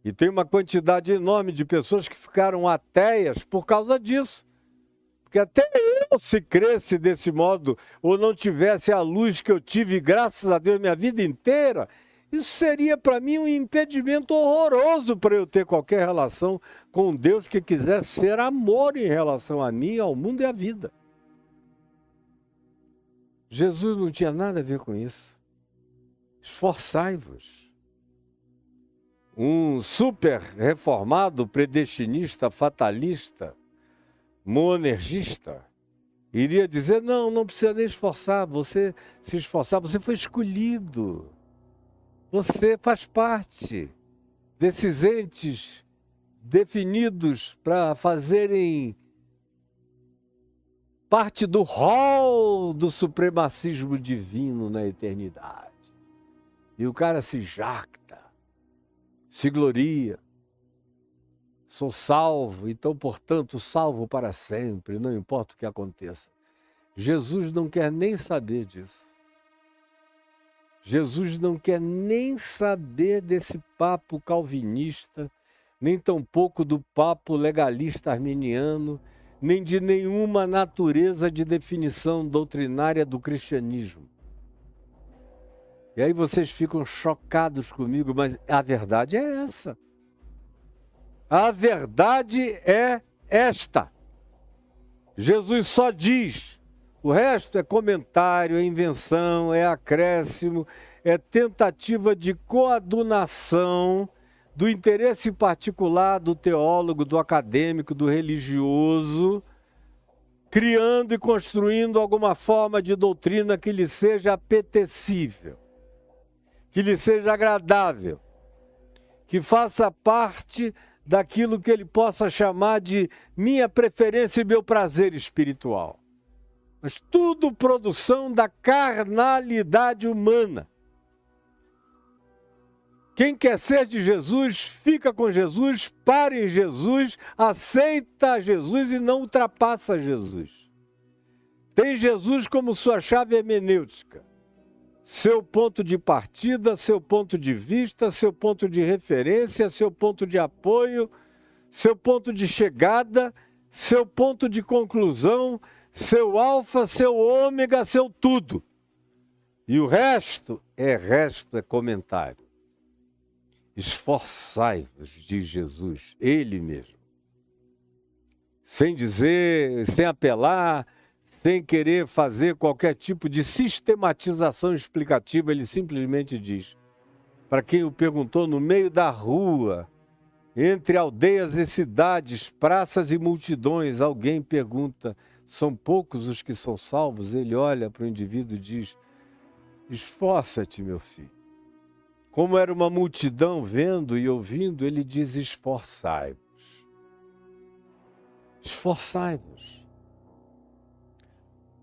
E tem uma quantidade enorme de pessoas que ficaram ateias por causa disso. Porque até eu, se cresce desse modo, ou não tivesse a luz que eu tive, graças a Deus, minha vida inteira, isso seria para mim um impedimento horroroso para eu ter qualquer relação com Deus que quisesse ser amor em relação a mim, ao mundo e à vida. Jesus não tinha nada a ver com isso. Esforçai-vos. Um super reformado, predestinista, fatalista, monergista, iria dizer: não precisa nem esforçar, você se esforçar, você foi escolhido. Você faz parte desses entes definidos para fazerem parte do rol do supremacismo divino na eternidade. E o cara se jacta, se gloria. Sou salvo, então, portanto, salvo para sempre, não importa o que aconteça. Jesus não quer nem saber disso. Jesus não quer nem saber desse papo calvinista, nem tampouco do papo legalista arminiano, nem de nenhuma natureza de definição doutrinária do cristianismo. E aí vocês ficam chocados comigo, mas a verdade é essa. A verdade é esta. Jesus só diz. O resto é comentário, é invenção, é acréscimo, é tentativa de coadunação do interesse particular do teólogo, do acadêmico, do religioso, criando e construindo alguma forma de doutrina que lhe seja apetecível, que lhe seja agradável, que faça parte daquilo que ele possa chamar de minha preferência e meu prazer espiritual. Mas tudo produção da carnalidade humana. Quem quer ser de Jesus, fica com Jesus, para em Jesus, aceita Jesus e não ultrapassa Jesus. Tem Jesus como sua chave hermenêutica. Seu ponto de partida, seu ponto de vista, seu ponto de referência, seu ponto de apoio, seu ponto de chegada, seu ponto de conclusão, seu alfa, seu ômega, seu tudo. E o resto é comentário. Esforçai-vos, diz Jesus, ele mesmo. Sem dizer, sem apelar, sem querer fazer qualquer tipo de sistematização explicativa, ele simplesmente diz, para quem o perguntou no meio da rua, entre aldeias e cidades, praças e multidões, alguém pergunta: são poucos os que são salvos? Ele olha para o indivíduo e diz: esforça-te, meu filho. Como era uma multidão vendo e ouvindo, ele diz: esforçai-vos. Esforçai-vos.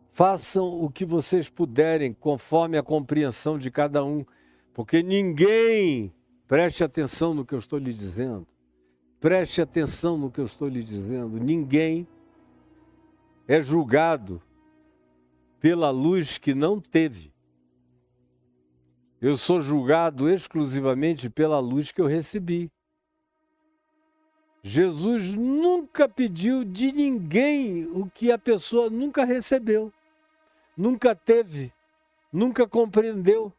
Façam o que vocês puderem, conforme a compreensão de cada um, porque ninguém, preste atenção no que eu estou lhe dizendo, preste atenção no que eu estou lhe dizendo, ninguém é julgado pela luz que não teve. Eu sou julgado exclusivamente pela luz que eu recebi. Jesus nunca pediu de ninguém o que a pessoa nunca recebeu. nunca teve, nunca compreendeu,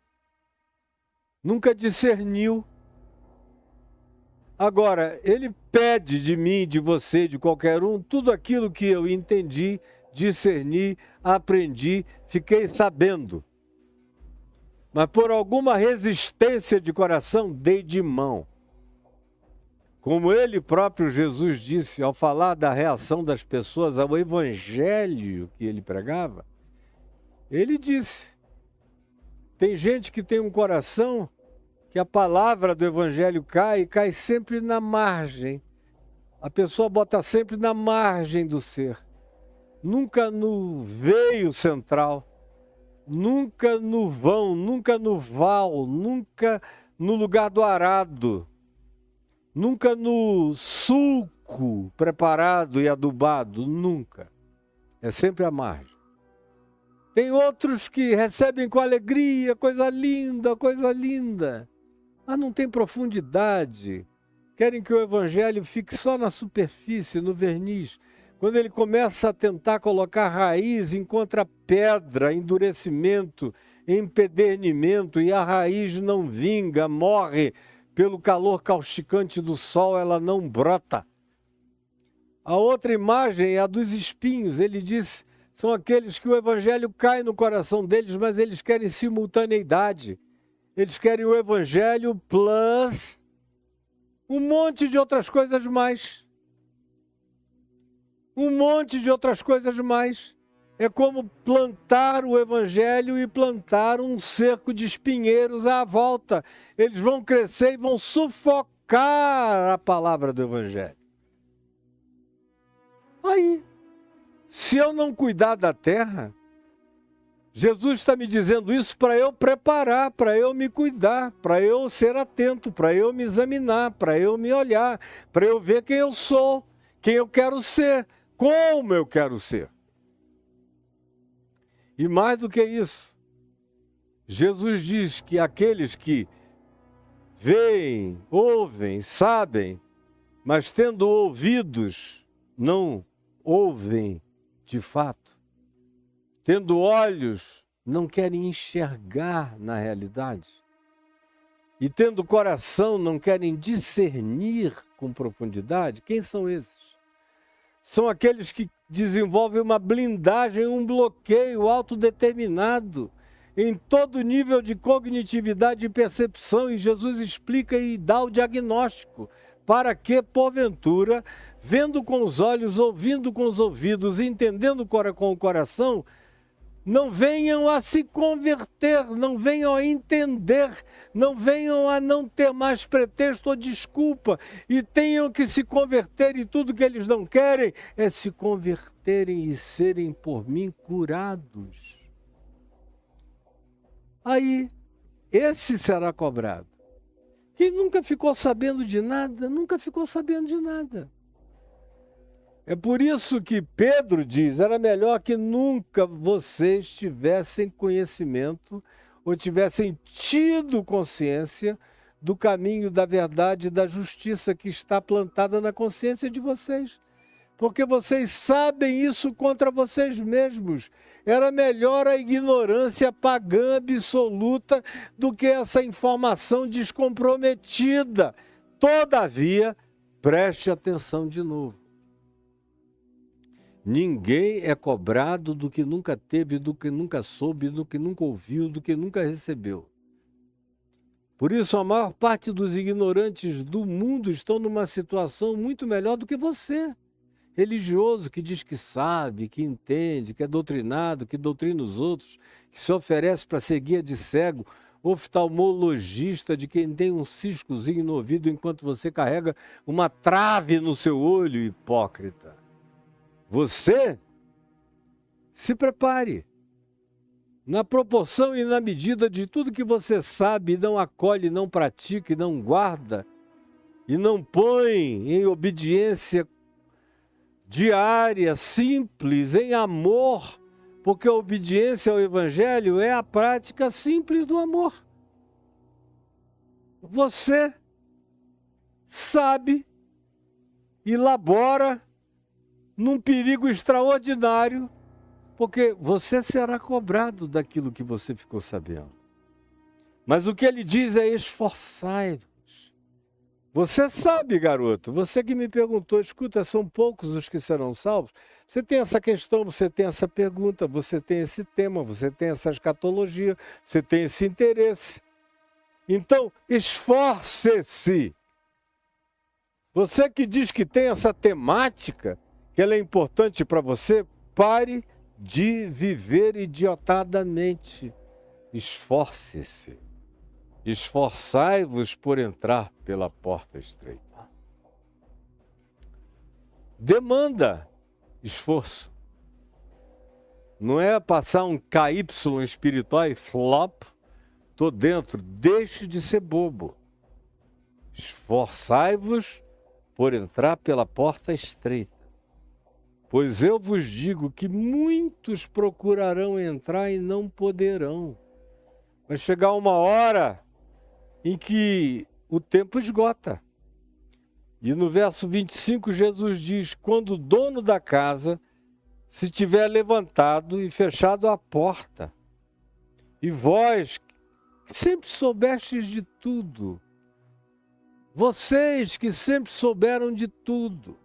nunca discerniu. Agora, ele pede de mim, de você, de qualquer um, tudo aquilo que eu entendi, discerni, aprendi, fiquei sabendo. Mas por alguma resistência de coração, dei de mão. Como ele próprio, Jesus, disse, ao falar da reação das pessoas ao evangelho que ele pregava, ele disse, tem gente que tem um coração que a palavra do evangelho cai e cai sempre na margem. A pessoa bota sempre na margem do ser, nunca no veio central, nunca no vão, nunca no val, nunca no lugar do arado, nunca no sulco preparado e adubado, nunca. É sempre à margem. Tem outros que recebem com alegria, coisa linda, mas não tem profundidade. Querem que o evangelho fique só na superfície, no verniz. Quando ele começa a tentar colocar raiz, encontra pedra, endurecimento, empedernimento, e a raiz não vinga, morre pelo calor causticante do sol, ela não brota. A outra imagem é a dos espinhos. Ele diz, são aqueles que o evangelho cai no coração deles, mas eles querem simultaneidade. Eles querem o evangelho plus um monte de outras coisas mais. Um monte de outras coisas mais. É como plantar o evangelho e plantar um cerco de espinheiros à volta. Eles vão crescer e vão sufocar a palavra do evangelho. Aí, se eu não cuidar da terra, Jesus está me dizendo isso para eu preparar, para eu me cuidar, para eu ser atento, para eu me examinar, para eu me olhar, para eu ver quem eu sou, quem eu quero ser, como eu quero ser. E mais do que isso, Jesus diz que aqueles que veem, ouvem, sabem, mas tendo ouvidos, não ouvem de fato. Tendo olhos, não querem enxergar na realidade. E tendo coração, não querem discernir com profundidade. Quem são esses? São aqueles que desenvolvem uma blindagem, um bloqueio autodeterminado em todo nível de cognitividade e percepção. E Jesus explica e dá o diagnóstico. Para que, porventura, vendo com os olhos, ouvindo com os ouvidos, entendendo com o coração, não venham a se converter, não venham a entender, não venham a não ter mais pretexto ou desculpa e tenham que se converter, e tudo que eles não querem é se converterem e serem por mim curados. Aí, esse será cobrado. Quem nunca ficou sabendo de nada, nunca ficou sabendo de nada. É por isso que Pedro diz, era melhor que nunca vocês tivessem conhecimento ou tivessem tido consciência do caminho da verdade e da justiça que está plantada na consciência de vocês. Porque vocês sabem isso contra vocês mesmos. Era melhor a ignorância pagã absoluta do que essa informação descomprometida. Todavia, preste atenção de novo. Ninguém é cobrado do que nunca teve, do que nunca soube, do que nunca ouviu, do que nunca recebeu. Por isso, a maior parte dos ignorantes do mundo estão numa situação muito melhor do que você. Religioso que diz que sabe, que entende, que é doutrinado, que doutrina os outros, que se oferece para ser guia de cego, oftalmologista de quem tem um ciscozinho no ouvido enquanto você carrega uma trave no seu olho, hipócrita. Você se prepare. Na proporção e na medida de tudo que você sabe, não acolhe, não pratica, não guarda, e não põe em obediência diária, simples, em amor, porque a obediência ao Evangelho é a prática simples do amor. Você sabe, elabora, num perigo extraordinário, Porque você será cobrado daquilo que você ficou sabendo. Mas o que ele diz é esforçai-vos. Você sabe, garoto, você que me perguntou, escuta, são poucos os que serão salvos. Você tem essa questão, você tem essa pergunta, você tem esse tema, você tem essa escatologia, você tem esse interesse. Então, esforce-se. Você que diz que tem essa temática, que ela é importante para você, pare de viver idiotadamente. Esforce-se. Esforçai-vos por entrar pela porta estreita. Demanda esforço. Não é passar um KY espiritual e flop, tô dentro. Deixe de ser bobo. Esforçai-vos por entrar pela porta estreita. Pois eu vos digo que muitos procurarão entrar e não poderão. Vai chegar uma hora em que o tempo esgota. E no verso 25, Jesus diz, quando o dono da casa se tiver levantado e fechado a porta, e vós, que sempre soubestes de tudo, vocês que sempre souberam de tudo,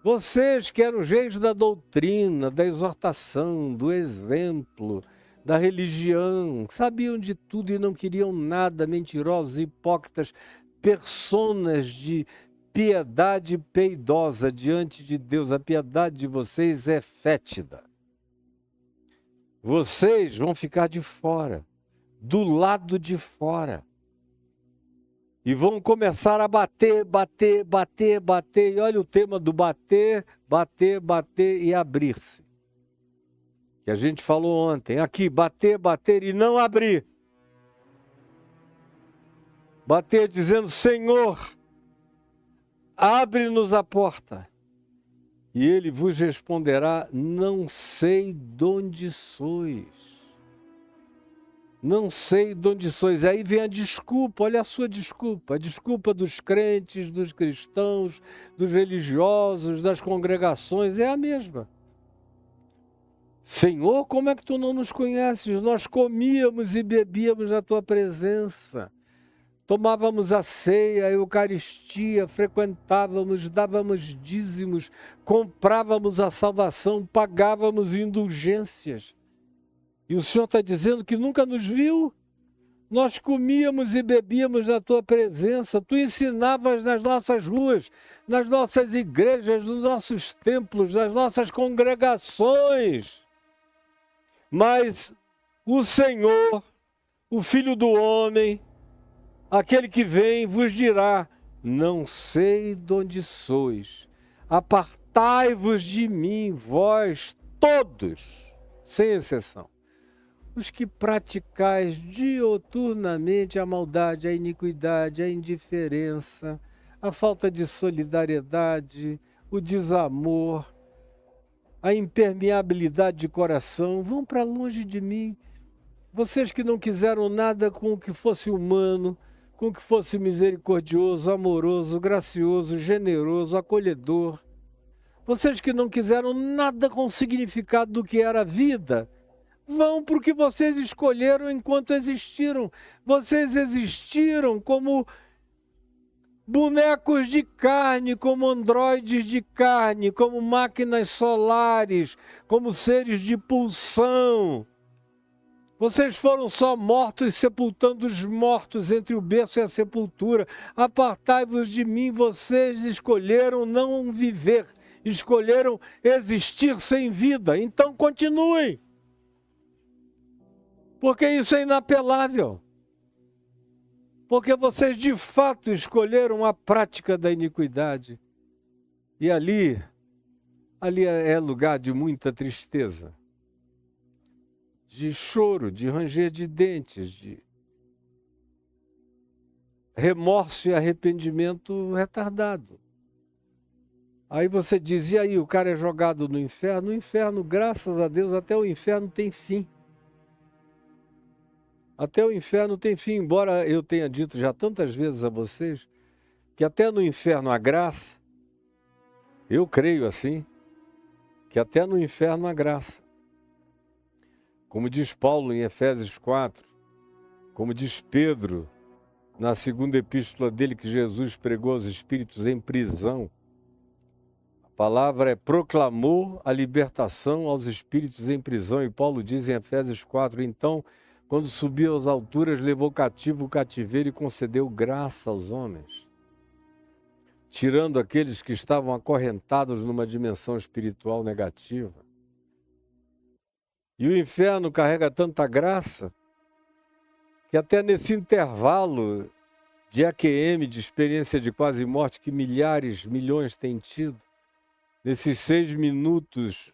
vocês que eram os reis da doutrina, da exortação, do exemplo, da religião, sabiam de tudo e não queriam nada, mentirosos, hipócritas, personas de piedade piedosa diante de Deus. A piedade de vocês é fétida. Vocês vão ficar de fora, do lado de fora. E vão começar a bater, bater, bater, bater. E olha o tema do bater, bater, bater e abrir-se. Que a gente falou ontem. Aqui, bater, bater e não abrir. Bater dizendo, Senhor, abre-nos a porta. E ele vos responderá, não sei de onde sois. Não sei de onde sois. Aí vem a desculpa, olha a sua desculpa. A desculpa dos crentes, dos cristãos, dos religiosos, das congregações, é a mesma. Senhor, como é que tu não nos conheces? Nós comíamos e bebíamos na tua presença. Tomávamos a ceia, a Eucaristia, frequentávamos, dávamos dízimos, comprávamos a salvação, pagávamos indulgências. E o Senhor está dizendo que nunca nos viu? Nós comíamos e bebíamos na tua presença, tu ensinavas nas nossas ruas, nas nossas igrejas, nos nossos templos, nas nossas congregações. Mas o Senhor, o Filho do Homem, aquele que vem, vos dirá, não sei de onde sois, apartai-vos de mim, vós todos, sem exceção. Os que praticais dioturnamente a maldade, a iniquidade, a indiferença, a falta de solidariedade, o desamor, a impermeabilidade de coração, vão para longe de mim. Vocês que não quiseram nada com o que fosse humano, com o que fosse misericordioso, amoroso, gracioso, generoso, acolhedor. Vocês que não quiseram nada com o significado do que era a vida, vão para o que vocês escolheram enquanto existiram. Vocês existiram como bonecos de carne, como androides de carne, como máquinas solares, como seres de pulsão. Vocês foram só mortos, sepultando os mortos entre o berço e a sepultura. Apartai-vos de mim, vocês escolheram não viver, escolheram existir sem vida. Então continuem. Porque isso é inapelável. Porque vocês de fato escolheram a prática da iniquidade. E ali é lugar de muita tristeza, de choro, de ranger de dentes, de remorso e arrependimento retardado. Aí você diz, e aí, o cara é jogado no inferno? No inferno, graças a Deus, até o inferno tem fim. Até o inferno tem fim, embora eu tenha dito já tantas vezes a vocês, que até no inferno há graça, eu creio assim, que até no inferno há graça. como diz Paulo em Efésios 4, como diz Pedro na segunda epístola dele que Jesus pregou aos espíritos em prisão. A palavra é proclamou a libertação aos espíritos em prisão. E Paulo diz em Efésios 4, então, quando subiu às alturas, levou cativo o cativeiro e concedeu graça aos homens, tirando aqueles que estavam acorrentados numa dimensão espiritual negativa. E o inferno carrega tanta graça que até nesse intervalo de AQM, de experiência de quase morte, que milhares, milhões têm tido, nesses 6 minutos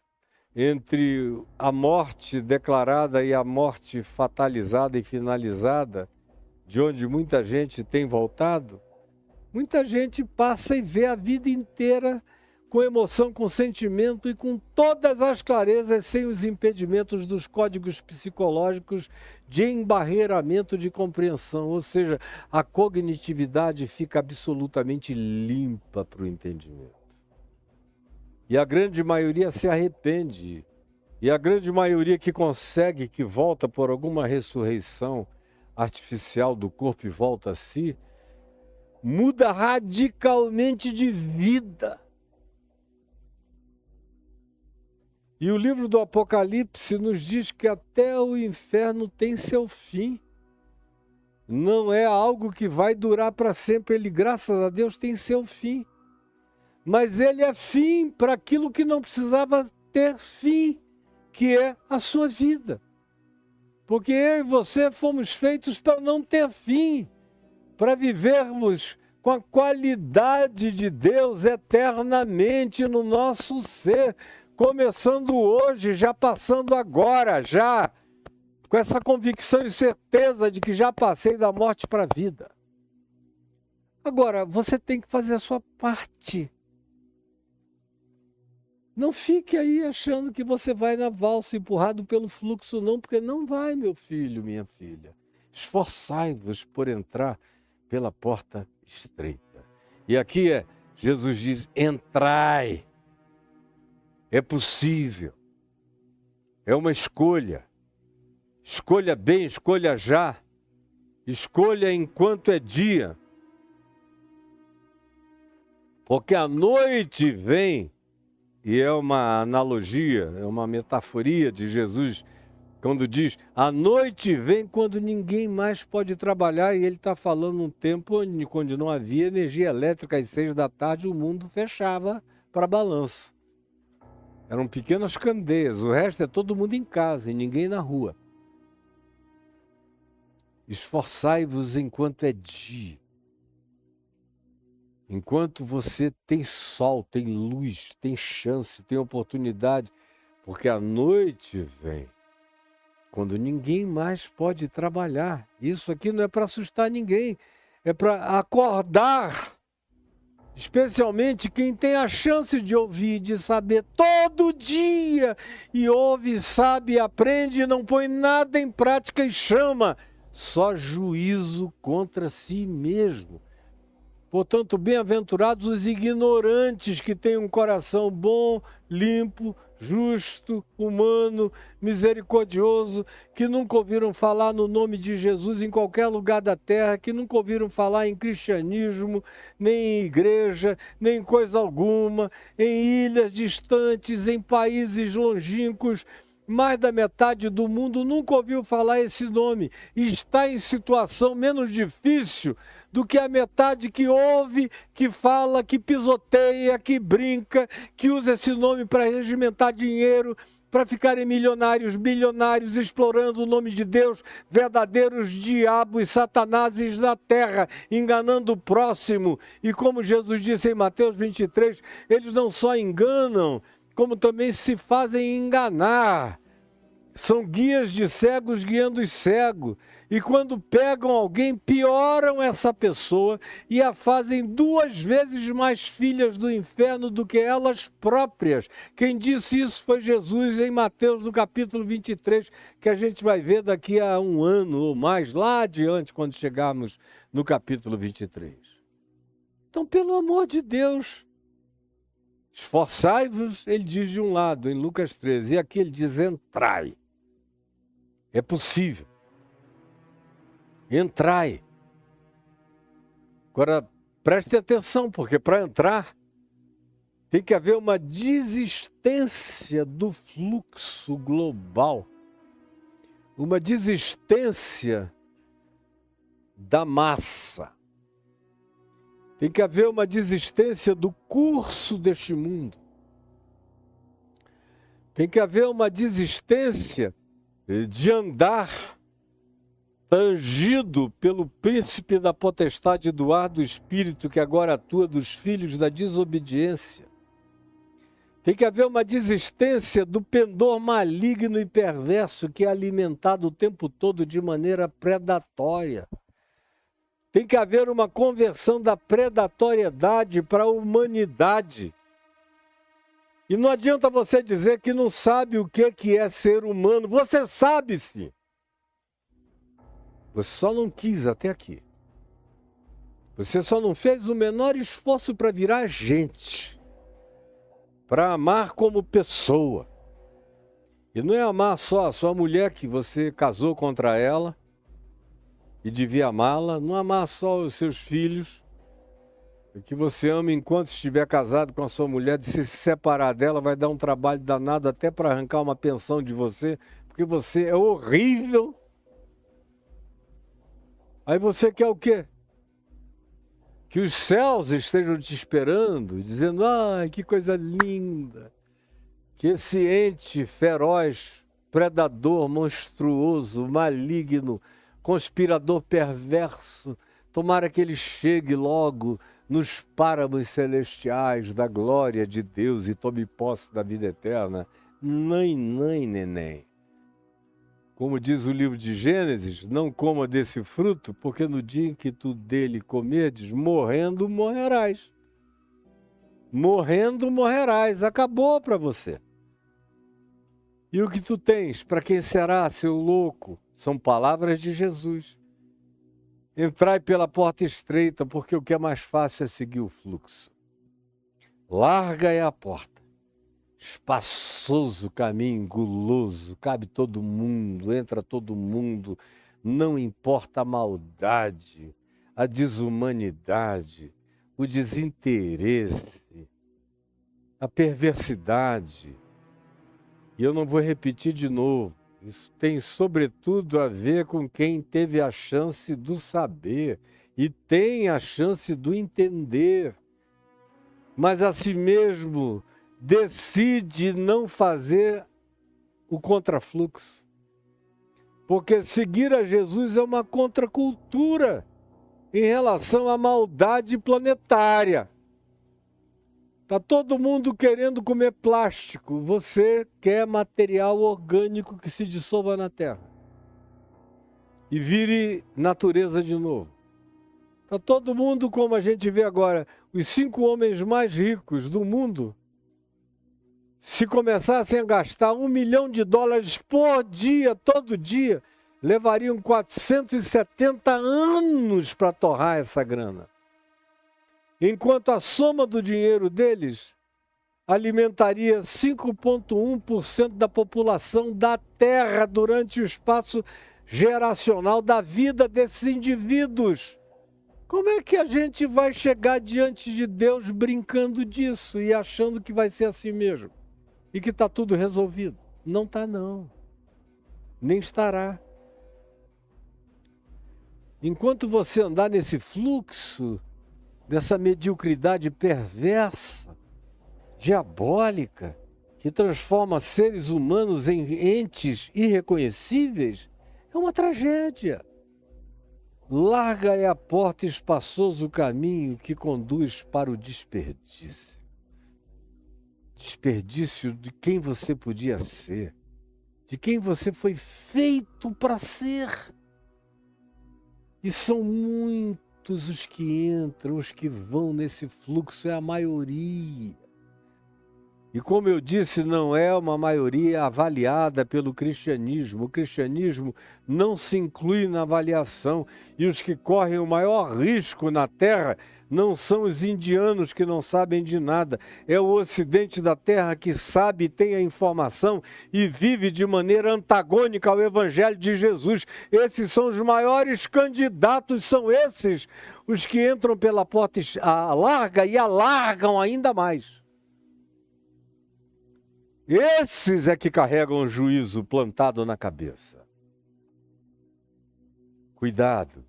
entre a morte declarada e a morte fatalizada e finalizada, de onde muita gente tem voltado, muita gente passa e vê a vida inteira com emoção, com sentimento e com todas as clarezas, sem os impedimentos dos códigos psicológicos de embarreiramento de compreensão. Ou seja, a cognitividade fica absolutamente limpa para o entendimento. E a grande maioria se arrepende. E a grande maioria que consegue, que volta por alguma ressurreição artificial do corpo e volta a si, muda radicalmente de vida. E o livro do Apocalipse nos diz que até o inferno tem seu fim. Não é algo que vai durar para sempre. Ele, graças a Deus, tem seu fim. Mas ele é fim para aquilo que não precisava ter fim, que é a sua vida. Porque eu e você fomos feitos para não ter fim, para vivermos com a qualidade de Deus eternamente no nosso ser, começando hoje, já passando agora, já com essa convicção e certeza de que já passei da morte para a vida. Agora, você tem que fazer a sua parte. Não fique aí achando que você vai na valsa empurrado pelo fluxo, não, porque não vai, meu filho, minha filha. Esforçai-vos por entrar pela porta estreita. E aqui Jesus diz, entrai. É possível. É uma escolha. Escolha bem, escolha já. Escolha enquanto é dia. Porque a noite vem, e é uma analogia, é uma metaforia de Jesus, quando diz, a noite vem quando ninguém mais pode trabalhar, e ele está falando um tempo onde não havia energia elétrica, às 6 da tarde o mundo fechava para balanço. Eram pequenas candeias, o resto é todo mundo em casa e ninguém na rua. Esforçai-vos enquanto é dia. Enquanto você tem sol, tem luz, tem chance, tem oportunidade, porque a noite vem, quando ninguém mais pode trabalhar. Isso aqui não é para assustar ninguém, é para acordar, especialmente quem tem a chance de ouvir, de saber todo dia, e ouve, sabe, aprende, não põe nada em prática e chama, só juízo contra si mesmo. Portanto, bem-aventurados os ignorantes que têm um coração bom, limpo, justo, humano, misericordioso, que nunca ouviram falar no nome de Jesus em qualquer lugar da terra, que nunca ouviram falar em cristianismo, nem em igreja, nem em coisa alguma, em ilhas distantes, em países longínquos. Mais da metade do mundo nunca ouviu falar esse nome e está em situação menos difícil do que a metade que ouve, que fala, que pisoteia, que brinca, que usa esse nome para regimentar dinheiro, para ficarem milionários, bilionários, explorando o nome de Deus, verdadeiros diabos, satanáses na terra, enganando o próximo. E como Jesus disse em Mateus 23, eles não só enganam, como também se fazem enganar. São guias de cegos guiando os cegos. E quando pegam alguém, pioram essa pessoa e a fazem 2 vezes mais filhas do inferno do que elas próprias. Quem disse isso foi Jesus em Mateus, no capítulo 23, que a gente vai ver daqui a 1 ano ou mais, lá adiante, quando chegarmos no capítulo 23. Então, pelo amor de Deus, esforçai-vos, ele diz de um lado, em Lucas 13, e aqui ele diz, entrai. É possível. Entrai. Agora, preste atenção, porque para entrar tem que haver uma desistência do fluxo global. Uma desistência da massa. Tem que haver uma desistência do curso deste mundo. Tem que haver uma desistência de andar tangido pelo príncipe da potestade do ar do espírito que agora atua dos filhos da desobediência. Tem que haver uma desistência do pendor maligno e perverso que é alimentado o tempo todo de maneira predatória. Tem que haver uma conversão da predatoriedade para a humanidade. E não adianta você dizer que não sabe o que é ser humano. Você sabe sim. Você só não quis até aqui. Você só não fez o menor esforço para virar gente. Para amar como pessoa. E não é amar só a sua mulher que você casou contra ela e devia amá-la. Não amar só os seus filhos. Que você ama enquanto estiver casado com a sua mulher. De se separar dela vai dar um trabalho danado até para arrancar uma pensão de você. Porque você é horrível. Aí você quer o quê? Que os céus estejam te esperando, dizendo, ai, que coisa linda. Que esse ente feroz, predador, monstruoso, maligno, conspirador perverso, tomara que ele chegue logo nos páramos celestiais da glória de Deus e tome posse da vida eterna. Neném. Como diz o livro de Gênesis, não coma desse fruto, porque no dia em que tu dele comerdes, morrendo morrerás. Morrendo morrerás. Acabou para você. E o que tu tens? Para quem será, seu louco? São palavras de Jesus. Entrai pela porta estreita, porque o que é mais fácil é seguir o fluxo. Larga é a porta. Espaçoso caminho, guloso, cabe todo mundo, entra todo mundo, não importa a maldade, a desumanidade, o desinteresse, a perversidade. E eu não vou repetir de novo, isso tem sobretudo a ver com quem teve a chance do saber e tem a chance do entender, mas a si mesmo decide não fazer o contrafluxo. Porque seguir a Jesus é uma contracultura em relação à maldade planetária. Está todo mundo querendo comer plástico. Você quer material orgânico que se dissolva na terra e vire natureza de novo. Está todo mundo, como a gente vê agora, os 5 homens mais ricos do mundo, se começassem a gastar $1 milhão por dia, todo dia, levariam 470 anos para torrar essa grana. Enquanto a soma do dinheiro deles alimentaria 5,1% da população da Terra durante o espaço geracional da vida desses indivíduos. Como é que a gente vai chegar diante de Deus brincando disso e achando que vai ser assim mesmo? E que está tudo resolvido? Não está, não. Nem estará. Enquanto você andar nesse fluxo, dessa mediocridade perversa, diabólica, que transforma seres humanos em entes irreconhecíveis, é uma tragédia. Larga é a porta e espaçoso o caminho que conduz para o desperdício. Desperdício de quem você podia ser, de quem você foi feito para ser. E são muitos os que entram, os que vão nesse fluxo, é a maioria. E como eu disse, não é uma maioria avaliada pelo cristianismo. O cristianismo não se inclui na avaliação. E os que correm o maior risco na Terra não são os indianos que não sabem de nada. É o ocidente da Terra que sabe, tem a informação e vive de maneira antagônica ao Evangelho de Jesus. Esses são os maiores candidatos, são esses os que entram pela porta larga e alargam ainda mais. Esses é que carregam o juízo plantado na cabeça. Cuidado,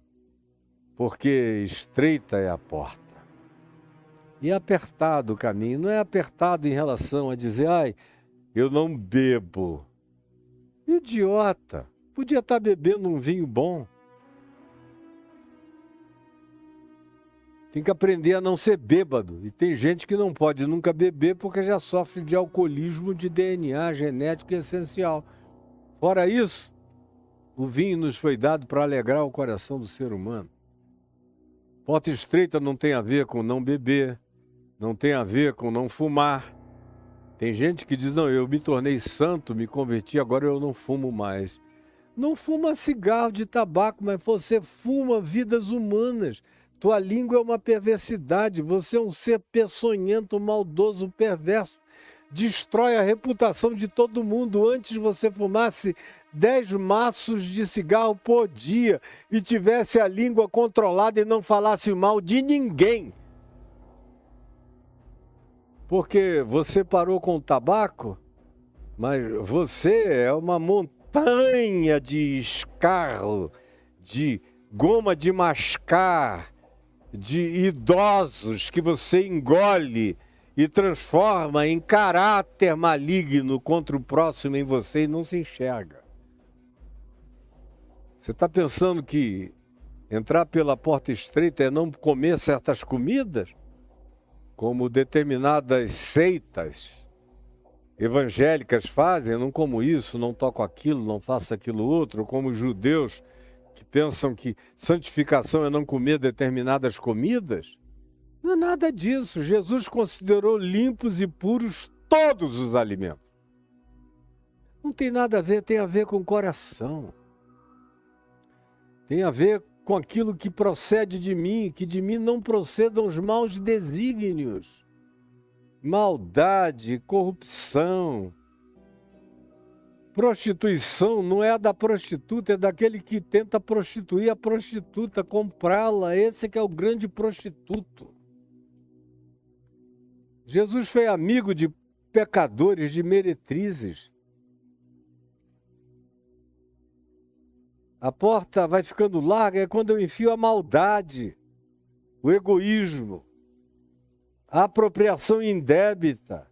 porque estreita é a porta e apertado o caminho. Não é apertado em relação a dizer, ai, eu não bebo. Idiota, podia estar bebendo um vinho bom. Tem que aprender a não ser bêbado. E tem gente que não pode nunca beber porque já sofre de alcoolismo de DNA genético e essencial. Fora isso, o vinho nos foi dado para alegrar o coração do ser humano. Porta estreita não tem a ver com não beber, não tem a ver com não fumar. Tem gente que diz, não, eu me tornei santo, me converti, agora eu não fumo mais. Não fuma cigarro de tabaco, mas você fuma vidas humanas. Tua língua é uma perversidade, você é um ser peçonhento, maldoso, perverso. Destrói a reputação de todo mundo. Antes você fumasse 10 maços de cigarro por dia e tivesse a língua controlada e não falasse mal de ninguém. Porque você parou com o tabaco, mas você é uma montanha de escarro, de goma de mascar, de idosos que você engole e transforma em caráter maligno contra o próximo em você e não se enxerga. Você está pensando que entrar pela porta estreita é não comer certas comidas? Como determinadas seitas evangélicas fazem, eu não como isso, não toco aquilo, não faço aquilo outro, como os judeus que pensam que santificação é não comer determinadas comidas. Não é nada disso. Jesus considerou limpos e puros todos os alimentos. Não tem nada a ver, tem a ver com o coração. Tem a ver com aquilo que procede de mim, que de mim não procedam os maus desígnios. Maldade, corrupção. Prostituição não é a da prostituta, é daquele que tenta prostituir a prostituta, comprá-la. Esse que é o grande prostituto. Jesus foi amigo de pecadores, de meretrizes. A porta vai ficando larga é quando eu enfio a maldade, o egoísmo, a apropriação indébita,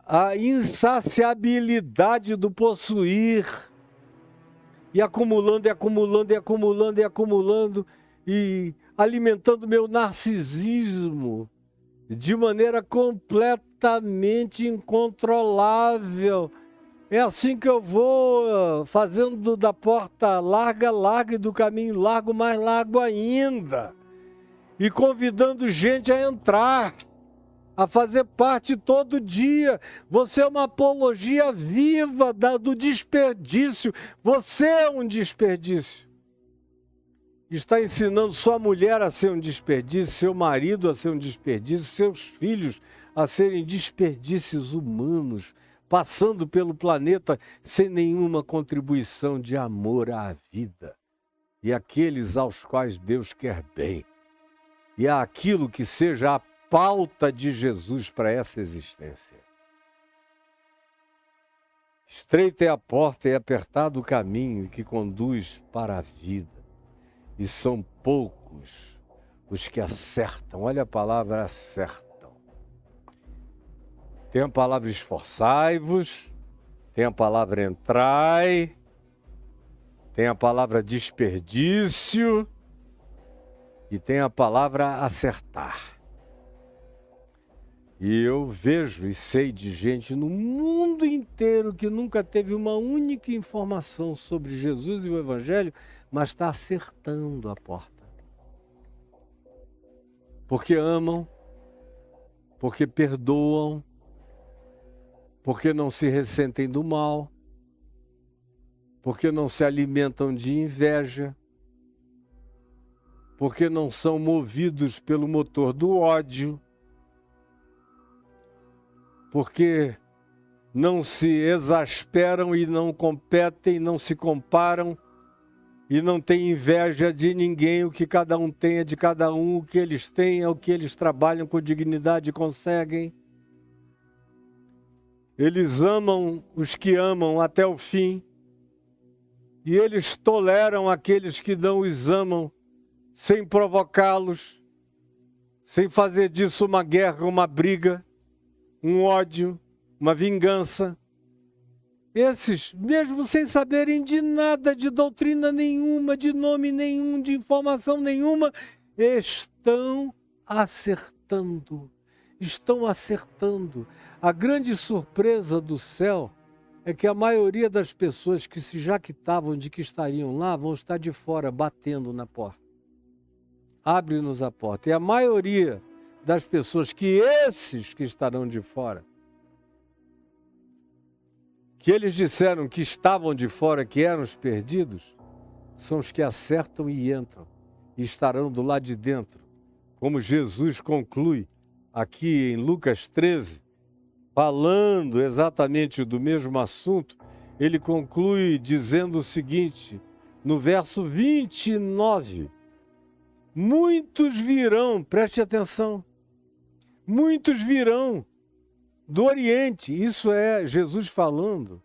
a insaciabilidade do possuir, e acumulando, e acumulando, e acumulando, e acumulando, e alimentando meu narcisismo de maneira completamente incontrolável. É assim que eu vou fazendo da porta larga, larga, e do caminho largo, mais largo ainda. E convidando gente a entrar, a fazer parte todo dia. Você é uma apologia viva do desperdício. Você é um desperdício. Está ensinando sua mulher a ser um desperdício, seu marido a ser um desperdício, seus filhos a serem desperdícios humanos, passando pelo planeta sem nenhuma contribuição de amor à vida. E aqueles aos quais Deus quer bem. E aquilo que seja a pauta de Jesus para essa existência. Estreita é a porta e apertado o caminho que conduz para a vida. E são poucos os que acertam. Olha a palavra acertam. Tem a palavra esforçai-vos, tem a palavra entrai, tem a palavra desperdício e tem a palavra acertar. E eu vejo e sei de gente no mundo inteiro que nunca teve uma única informação sobre Jesus e o Evangelho, mas está acertando a porta. Porque amam, porque perdoam, porque não se ressentem do mal, porque não se alimentam de inveja, porque não são movidos pelo motor do ódio, porque não se exasperam e não competem, não se comparam e não têm inveja de ninguém. O que cada um tem é de cada um, o que eles têm é o que eles trabalham com dignidade e conseguem. Eles amam os que amam até o fim e eles toleram aqueles que não os amam sem provocá-los, sem fazer disso uma guerra, uma briga, um ódio, uma vingança. Esses, mesmo sem saberem de nada, de doutrina nenhuma, de nome nenhum, de informação nenhuma, estão acertando. Estão acertando. A grande surpresa do céu é que a maioria das pessoas que se jactavam de que estariam lá vão estar de fora, batendo na porta. Abre-nos a porta. E a maioria das pessoas que esses que estarão de fora, que eles disseram que estavam de fora, que eram os perdidos, são os que acertam e entram, e estarão do lado de dentro. Como Jesus conclui aqui em Lucas 13, falando exatamente do mesmo assunto, ele conclui dizendo o seguinte, no verso 29, muitos virão, preste atenção, muitos virão do Oriente, isso é Jesus falando,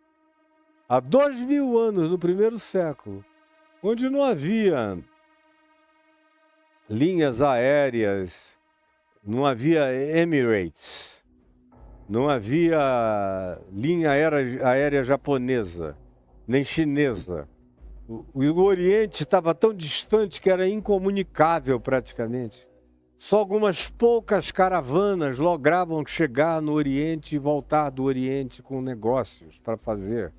há 2000 anos, no primeiro século, onde não havia linhas aéreas, não havia Emirates, não havia linha aérea japonesa, nem chinesa. O Oriente estava tão distante que era incomunicável praticamente. Só algumas poucas caravanas logravam chegar no Oriente e voltar do Oriente com negócios para fazer.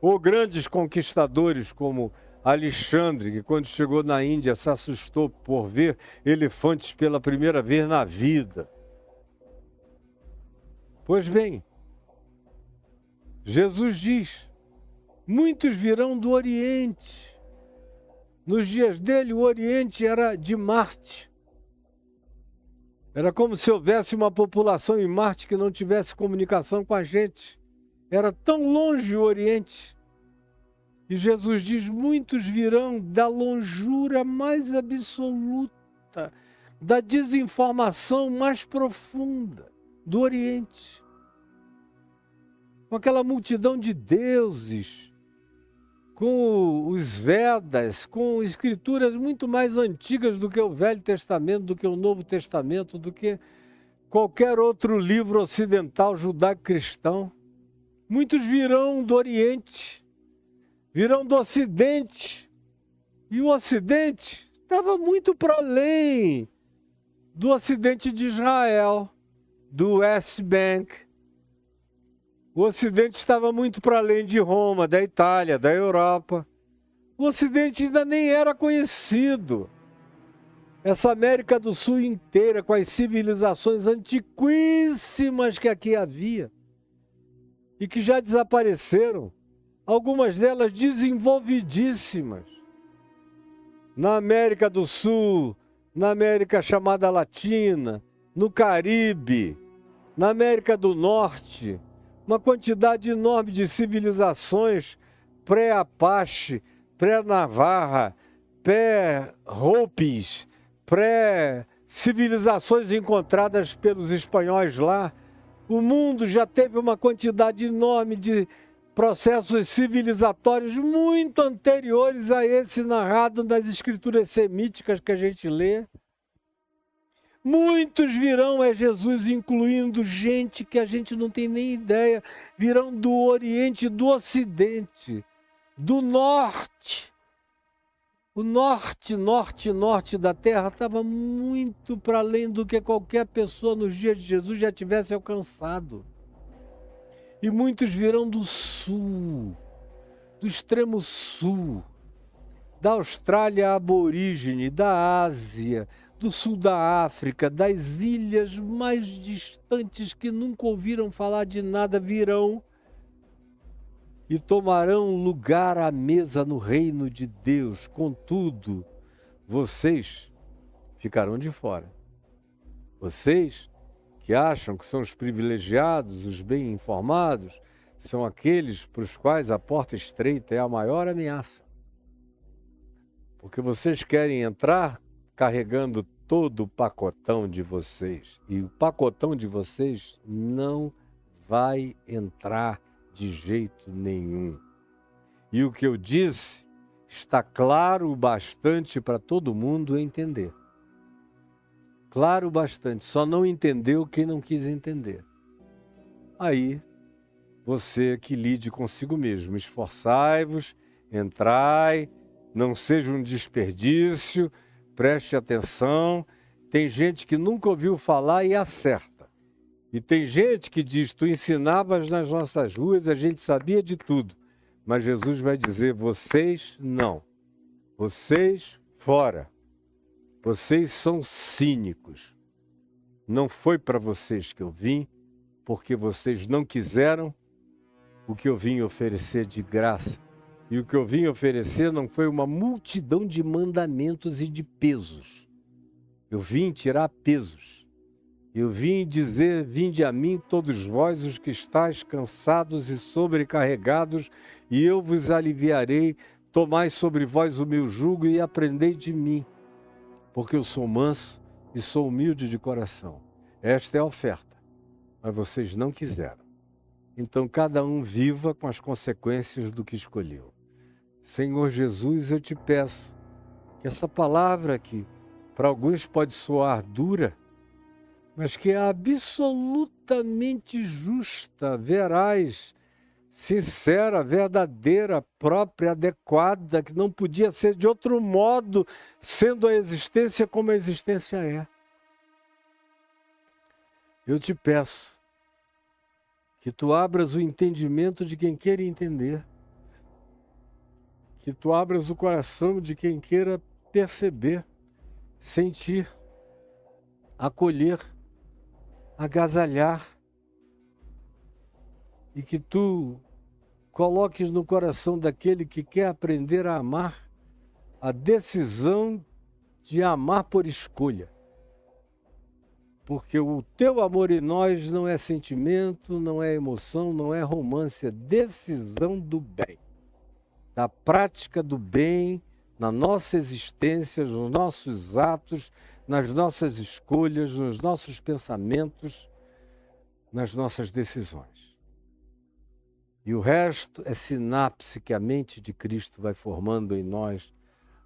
Ou grandes conquistadores como Alexandre, que quando chegou na Índia se assustou por ver elefantes pela primeira vez na vida. Pois bem, Jesus diz, muitos virão do Oriente. Nos dias dele, o Oriente era de Marte. Era como se houvesse uma população em Marte que não tivesse comunicação com a gente. Era tão longe o Oriente. E Jesus diz, muitos virão da longura mais absoluta, da desinformação mais profunda do Oriente. Com aquela multidão de deuses, com os Vedas, com escrituras muito mais antigas do que o Velho Testamento, do que o Novo Testamento, do que qualquer outro livro ocidental judaico-cristão. Muitos virão do Oriente, virão do Ocidente, e o Ocidente estava muito para além do Ocidente de Israel, do West Bank. O Ocidente estava muito para além de Roma, da Itália, da Europa. O Ocidente ainda nem era conhecido. Essa América do Sul inteira, com as civilizações antiquíssimas que aqui havia e que já desapareceram, algumas delas desenvolvidíssimas. Na América do Sul, na América chamada Latina, no Caribe, na América do Norte, uma quantidade enorme de civilizações pré-Apache, pré-Navarra, pré-Hopis, pré-civilizações encontradas pelos espanhóis lá. O mundo já teve uma quantidade enorme de processos civilizatórios muito anteriores a esse narrado nas escrituras semíticas que a gente lê. Muitos virão, é Jesus incluindo gente que a gente não tem nem ideia, virão do Oriente, do Ocidente, do Norte. O norte da Terra estava muito para além do que qualquer pessoa nos dias de Jesus já tivesse alcançado. E muitos virão do Sul, do extremo Sul, da Austrália aborígene, da Ásia, do sul da África, das ilhas mais distantes que nunca ouviram falar de nada, virão e tomarão lugar à mesa no reino de Deus. Contudo, vocês ficarão de fora. Vocês que acham que são os privilegiados, os bem informados, são aqueles para os quais a porta estreita é a maior ameaça. Porque vocês querem entrar carregando todo o pacotão de vocês. E o pacotão de vocês não vai entrar de jeito nenhum. E o que eu disse está claro o bastante para todo mundo entender. Claro bastante, só não entendeu quem não quis entender. Aí, você que lide consigo mesmo, esforçai-vos, entrai, não seja um desperdício, preste atenção. Tem gente que nunca ouviu falar e acerta. E tem gente que diz, tu ensinavas nas nossas ruas, a gente sabia de tudo. Mas Jesus vai dizer, vocês não. Vocês fora. Vocês são cínicos. Não foi para vocês que eu vim, porque vocês não quiseram o que eu vim oferecer de graça. E o que eu vim oferecer não foi uma multidão de mandamentos e de pesos. Eu vim tirar pesos. Eu vim dizer, vinde a mim todos vós os que estáis cansados e sobrecarregados, e eu vos aliviarei. Tomai sobre vós o meu jugo e aprendei de mim, porque eu sou manso e sou humilde de coração. Esta é a oferta, mas vocês não quiseram. Então cada um viva com as consequências do que escolheu. Senhor Jesus, eu te peço que essa palavra que para alguns pode soar dura, mas que é absolutamente justa, veraz, sincera, verdadeira, própria, adequada, que não podia ser de outro modo, sendo a existência como a existência é. Eu te peço que tu abras o entendimento de quem queira entender, que tu abras o coração de quem queira perceber, sentir, acolher, agasalhar, e que tu coloques no coração daquele que quer aprender a amar a decisão de amar por escolha. Porque o teu amor em nós não é sentimento, não é emoção, não é romance, é decisão do bem. Da prática do bem na nossa existência, nos nossos atos, nas nossas escolhas, nos nossos pensamentos, nas nossas decisões. E o resto é sinapse que a mente de Cristo vai formando em nós,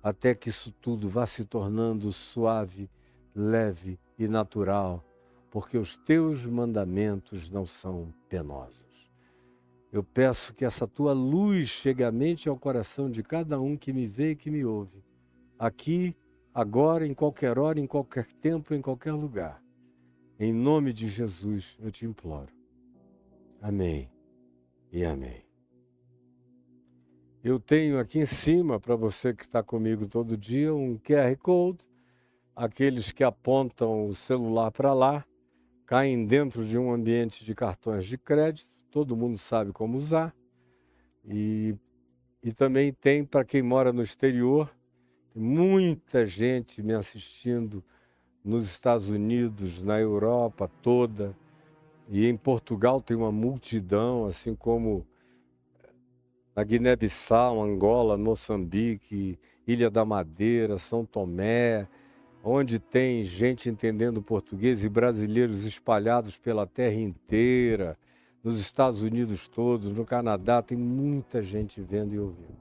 até que isso tudo vá se tornando suave, leve e natural, porque os teus mandamentos não são penosos. Eu peço que essa tua luz chegue à mente e ao coração de cada um que me vê e que me ouve, aqui, agora, em qualquer hora, em qualquer tempo, em qualquer lugar. Em nome de Jesus, eu te imploro. Amém e amém. Eu tenho aqui em cima, para você que está comigo todo dia, um QR Code. Aqueles que apontam o celular para lá, caem dentro de um ambiente de cartões de crédito, todo mundo sabe como usar. E também tem para quem mora no exterior, tem muita gente me assistindo nos Estados Unidos, na Europa toda, e em Portugal tem uma multidão, assim como na Guiné-Bissau, Angola, Moçambique, Ilha da Madeira, São Tomé, onde tem gente entendendo português e brasileiros espalhados pela terra inteira, nos Estados Unidos todos, no Canadá, tem muita gente vendo e ouvindo.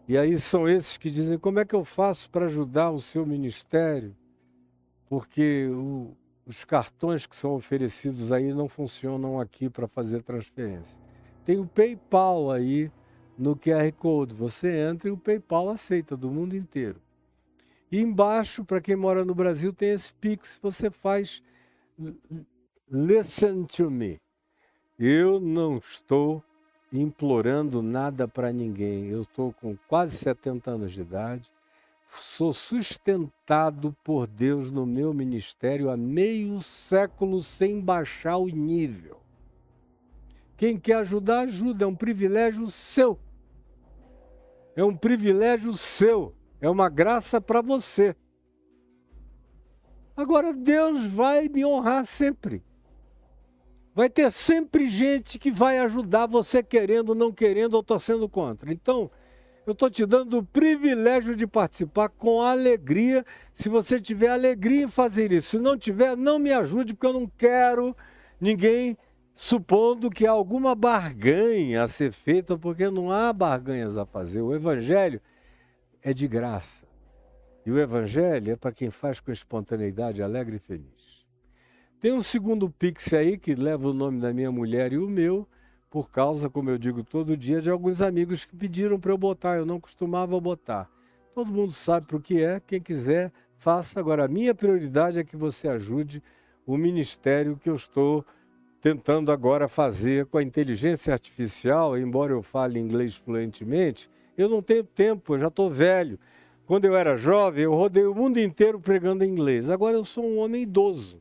E aí são esses que dizem, como é que eu faço para ajudar o seu ministério? Porque os cartões que são oferecidos aí não funcionam aqui para fazer transferência. Tem o PayPal aí no QR Code, você entra e o PayPal aceita do mundo inteiro. E embaixo, para quem mora no Brasil, tem esse Pix, você faz Listen to me. Eu não estou implorando nada para ninguém. Eu estou com quase 70 anos de idade, sou sustentado por Deus no meu ministério há meio século sem baixar o nível. Quem quer ajudar, ajuda. É um privilégio seu. É um privilégio seu. É uma graça para você. Agora, Deus vai me honrar sempre. Vai ter sempre gente que vai ajudar você querendo, não querendo ou torcendo contra. Então, eu estou te dando o privilégio de participar com alegria, se você tiver alegria em fazer isso. Se não tiver, não me ajude, porque eu não quero ninguém supondo que há alguma barganha a ser feita, porque não há barganhas a fazer. O Evangelho é de graça. E o Evangelho é para quem faz com espontaneidade, alegre e feliz. Tem um segundo Pix aí, que leva o nome da minha mulher e o meu, por causa, como eu digo todo dia, de alguns amigos que pediram para eu botar. Eu não costumava botar. Todo mundo sabe para o que é. Quem quiser, faça. Agora, a minha prioridade é que você ajude o ministério que eu estou tentando agora fazer com a inteligência artificial. Embora eu fale inglês fluentemente, eu não tenho tempo, eu já estou velho. Quando eu era jovem, eu rodei o mundo inteiro pregando em inglês. Agora eu sou um homem idoso,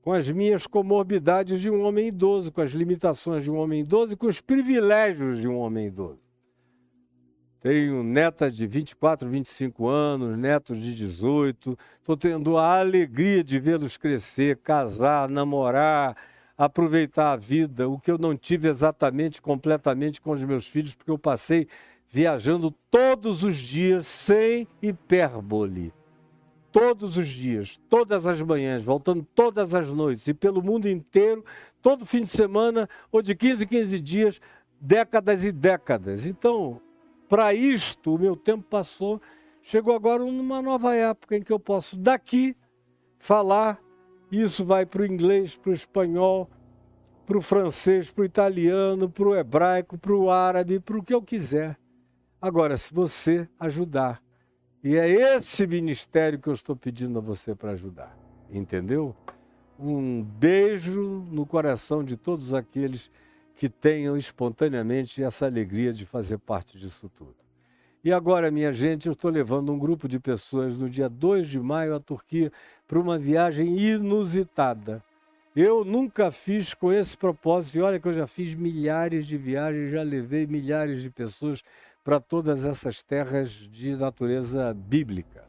com as minhas comorbidades de um homem idoso, com as limitações de um homem idoso e com os privilégios de um homem idoso. Tenho neta de 24, 25 anos, netos de 18. Estou tendo a alegria de vê-los crescer, casar, namorar, aproveitar a vida, o que eu não tive exatamente, completamente com os meus filhos, porque eu passei viajando todos os dias, sem hipérbole. Todos os dias, todas as manhãs, voltando todas as noites, e pelo mundo inteiro, todo fim de semana, ou de 15 em 15 dias, décadas e décadas. Então, para isto, o meu tempo passou, chegou agora numa nova época em que eu posso daqui falar. Isso vai para o inglês, para o espanhol, para o francês, para o italiano, para o hebraico, para o árabe, para o que eu quiser. Agora, se você ajudar, e é esse ministério que eu estou pedindo a você para ajudar, entendeu? Um beijo no coração de todos aqueles que tenham espontaneamente essa alegria de fazer parte disso tudo. E agora, minha gente, eu estou levando um grupo de pessoas no dia 2 de maio à Turquia para uma viagem inusitada. Eu nunca fiz com esse propósito, e olha que eu já fiz milhares de viagens, já levei milhares de pessoas para todas essas terras de natureza bíblica.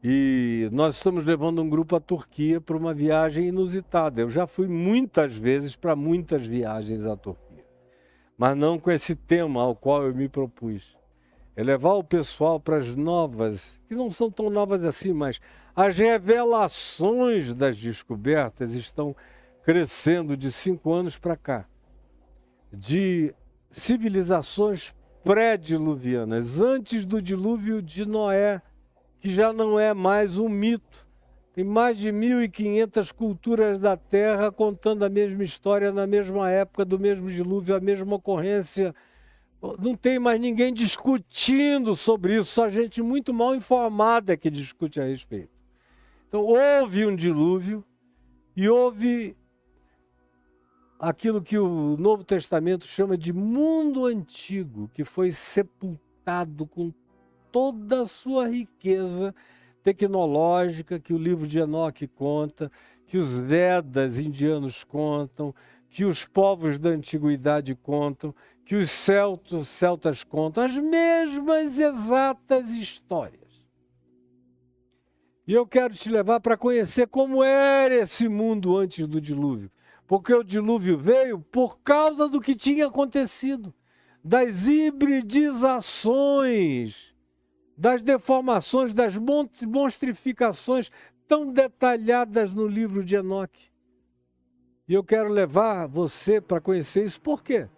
E nós estamos levando um grupo à Turquia para uma viagem inusitada. Eu já fui muitas vezes para muitas viagens à Turquia, mas não com esse tema ao qual eu me propus. É levar o pessoal para as novas, que não são tão novas assim, mas as revelações das descobertas estão crescendo de 5 anos para cá. De civilizações pré-diluvianas, antes do dilúvio de Noé, que já não é mais um mito. Tem mais de 1.500 culturas da Terra contando a mesma história na mesma época do mesmo dilúvio, a mesma ocorrência. Não tem mais ninguém discutindo sobre isso, só gente muito mal informada que discute a respeito. Então, houve um dilúvio e houve aquilo que o Novo Testamento chama de mundo antigo, que foi sepultado com toda a sua riqueza tecnológica, que o livro de Enoque conta, que os Vedas indianos contam, que os povos da antiguidade contam, que os celtas contam, as mesmas exatas histórias. E eu quero te levar para conhecer como era esse mundo antes do dilúvio. Porque o dilúvio veio por causa do que tinha acontecido, das hibridizações, das deformações, das monstrificações tão detalhadas no livro de Enoque. E eu quero levar você para conhecer isso. Por quê?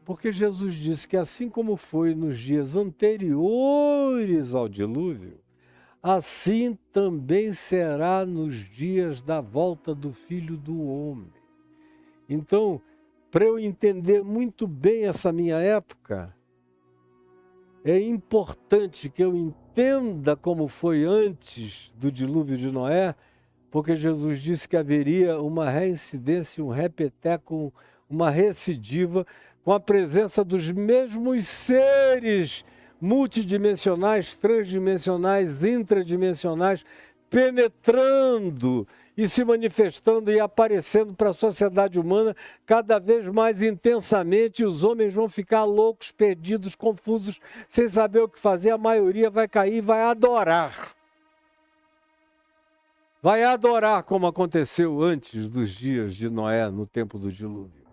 Porque Jesus disse que assim como foi nos dias anteriores ao dilúvio, assim também será nos dias da volta do Filho do Homem. Então, para eu entender muito bem essa minha época, é importante que eu entenda como foi antes do dilúvio de Noé, porque Jesus disse que haveria uma reincidência, um repeteco, uma recidiva, com a presença dos mesmos seres multidimensionais, transdimensionais, intradimensionais, penetrando e se manifestando e aparecendo para a sociedade humana cada vez mais intensamente, e os homens vão ficar loucos, perdidos, confusos, sem saber o que fazer. A maioria vai cair e vai adorar. Vai adorar, como aconteceu antes dos dias de Noé, no tempo do dilúvio.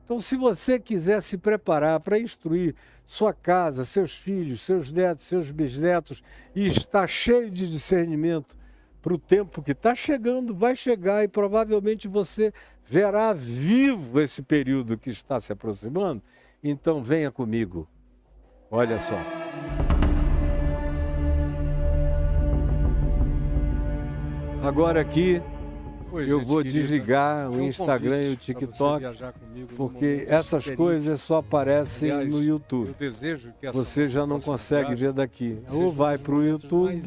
Então, se você quiser se preparar para instruir sua casa, seus filhos, seus netos, seus bisnetos, e estar cheio de discernimento para o tempo que está chegando, vai chegar, e provavelmente você verá vivo esse período que está se aproximando. Então venha comigo. Olha só. Agora aqui eu vou desligar o Instagram e o TikTok, porque essas coisas só aparecem no YouTube. Você já não consegue ver daqui. Ou vai para o YouTube,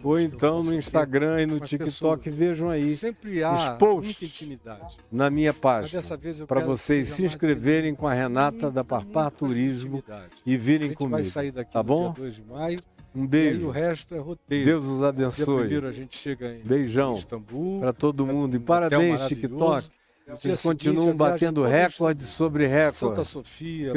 ou então no Instagram e no TikTok. Vejam aí os posts na minha página, para vocês se inscreverem com a Renata da Parpar Turismo e virem comigo, tá bom? Um beijo. E o resto é roteiro. Deus os abençoe. Dia 1º a gente chega em Beijão para todo mundo. E parabéns, TikTok. Vocês continuam batendo recorde sobre recorde. Santa Sofia,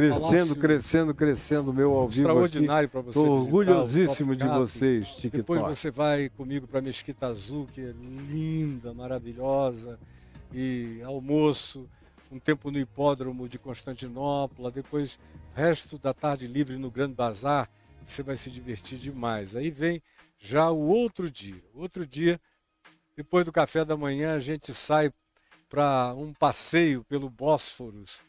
crescendo meu ao vivo. Extraordinário para você. Estou orgulhosíssimo de vocês, TikTok. Depois você vai comigo para Mesquita Azul, que é linda, maravilhosa. E almoço, um tempo no hipódromo de Constantinopla. Depois, resto da tarde livre no Grande Bazar. Você vai se divertir demais. Aí vem já o outro dia. Outro dia, depois do café da manhã, a gente sai para um passeio pelo Bósforos.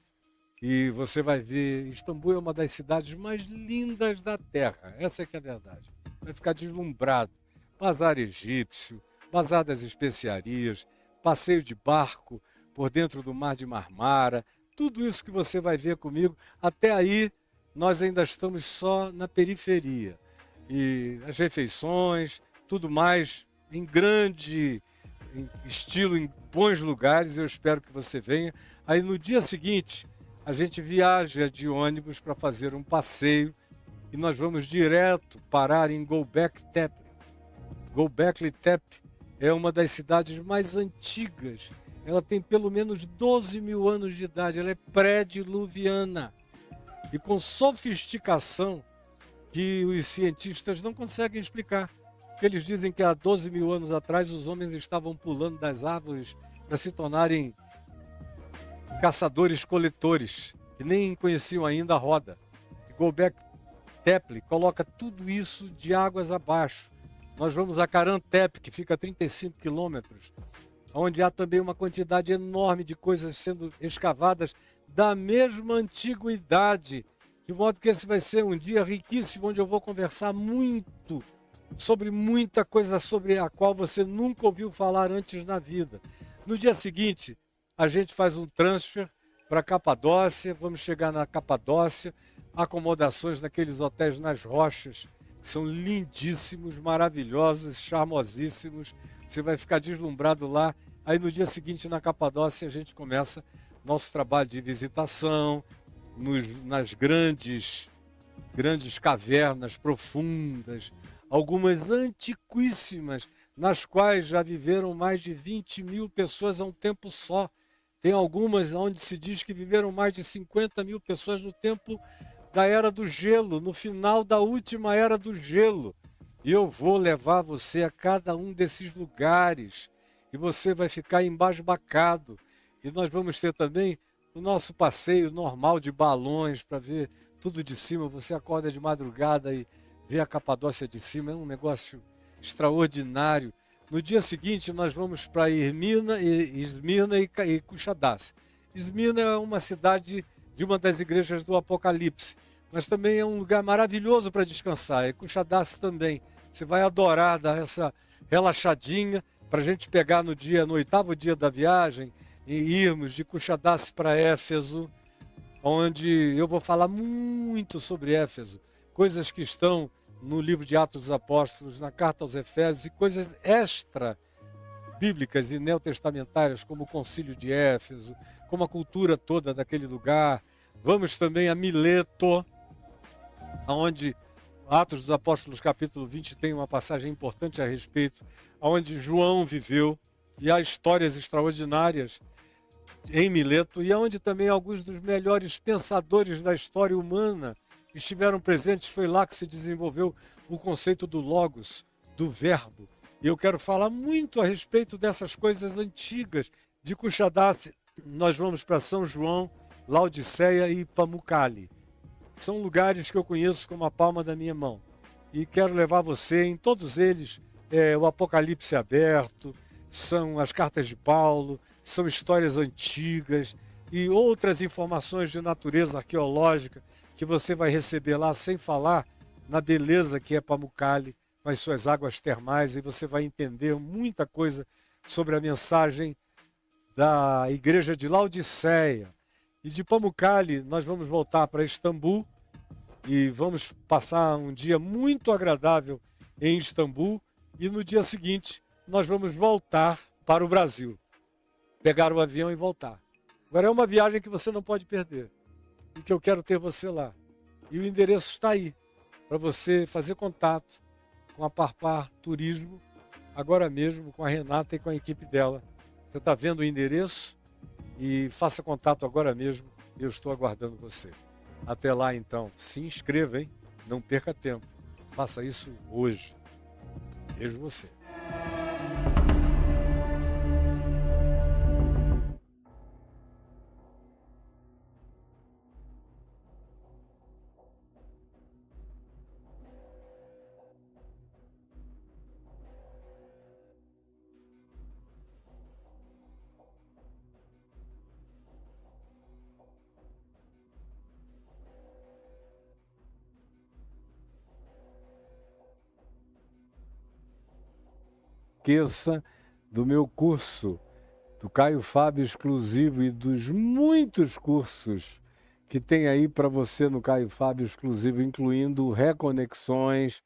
E você vai ver, Istambul é uma das cidades mais lindas da Terra. Essa é que é a verdade. Vai ficar deslumbrado. Bazar egípcio, bazar das especiarias, passeio de barco por dentro do mar de Marmara. Tudo isso que você vai ver comigo. Até aí, nós ainda estamos só na periferia. E as refeições, tudo mais em grande estilo, em bons lugares. Eu espero que você venha. Aí no dia seguinte, a gente viaja de ônibus para fazer um passeio e nós vamos direto parar em Göbekli Tepe. Göbekli Tepe é uma das cidades mais antigas. Ela tem pelo menos 12 mil anos de idade. Ela é pré-diluviana. E com sofisticação que os cientistas não conseguem explicar. Porque eles dizem que há 12 mil anos atrás os homens estavam pulando das árvores para se tornarem caçadores-coletores, que nem conheciam ainda a roda. Göbekli Tepe coloca tudo isso de águas abaixo. Nós vamos a Karan Tepe, que fica a 35 quilômetros, onde há também uma quantidade enorme de coisas sendo escavadas da mesma antiguidade, de modo que esse vai ser um dia riquíssimo, onde eu vou conversar muito sobre muita coisa sobre a qual você nunca ouviu falar antes na vida. No dia seguinte, a gente faz um transfer para Capadócia, vamos chegar na Capadócia, acomodações naqueles hotéis nas rochas, que são lindíssimos, maravilhosos, charmosíssimos, você vai ficar deslumbrado lá. Aí no dia seguinte, na Capadócia, a gente começa nosso trabalho de visitação, nas grandes cavernas profundas, algumas antiquíssimas, nas quais já viveram mais de 20 mil pessoas a um tempo só. Tem algumas onde se diz que viveram mais de 50 mil pessoas no tempo da Era do Gelo, no final da última Era do Gelo. E eu vou levar você a cada um desses lugares, e você vai ficar embasbacado. E nós vamos ter também o nosso passeio normal de balões para ver tudo de cima. Você acorda de madrugada e vê a Capadócia de cima. É um negócio extraordinário. No dia seguinte, nós vamos para Esmirna e Kushadasi. Esmirna é uma cidade de uma das igrejas do Apocalipse, mas também é um lugar maravilhoso para descansar. E Kushadasi também. Você vai adorar dar essa relaxadinha para a gente pegar no 8º dia da viagem, e irmos de Kushadasi para Éfeso, onde eu vou falar muito sobre Éfeso, coisas que estão no livro de Atos dos Apóstolos, na carta aos Efésios, e coisas extra-bíblicas e neotestamentárias, como o concílio de Éfeso, como a cultura toda daquele lugar. Vamos também a Mileto, onde Atos dos Apóstolos, capítulo 20, tem uma passagem importante a respeito, onde João viveu, e há histórias extraordinárias em Mileto, e onde também alguns dos melhores pensadores da história humana estiveram presentes. Foi lá que se desenvolveu o conceito do logos, do verbo. E eu quero falar muito a respeito dessas coisas antigas de Kushadasi. Nós vamos para São João, Laodiceia e Pamukkale. São lugares que eu conheço como a palma da minha mão. E quero levar você em todos eles. O Apocalipse aberto, são as cartas de Paulo, são histórias antigas e outras informações de natureza arqueológica que você vai receber lá, sem falar na beleza que é Pamukkale, com as suas águas termais, e você vai entender muita coisa sobre a mensagem da igreja de Laodiceia. E de Pamukkale nós vamos voltar para Istambul e vamos passar um dia muito agradável em Istambul, e no dia seguinte nós vamos voltar para o Brasil, pegar o avião e voltar. Agora é uma viagem que você não pode perder e que eu quero ter você lá. E o endereço está aí, para você fazer contato com a Parpar Turismo, agora mesmo com a Renata e com a equipe dela. Você está vendo o endereço? E faça contato agora mesmo, eu estou aguardando você. Até lá então, se inscreva, hein? Não perca tempo, faça isso hoje. Vejo você. Esqueça do meu curso, do Caio Fábio Exclusivo, e dos muitos cursos que tem aí para você no Caio Fábio Exclusivo, incluindo Reconexões,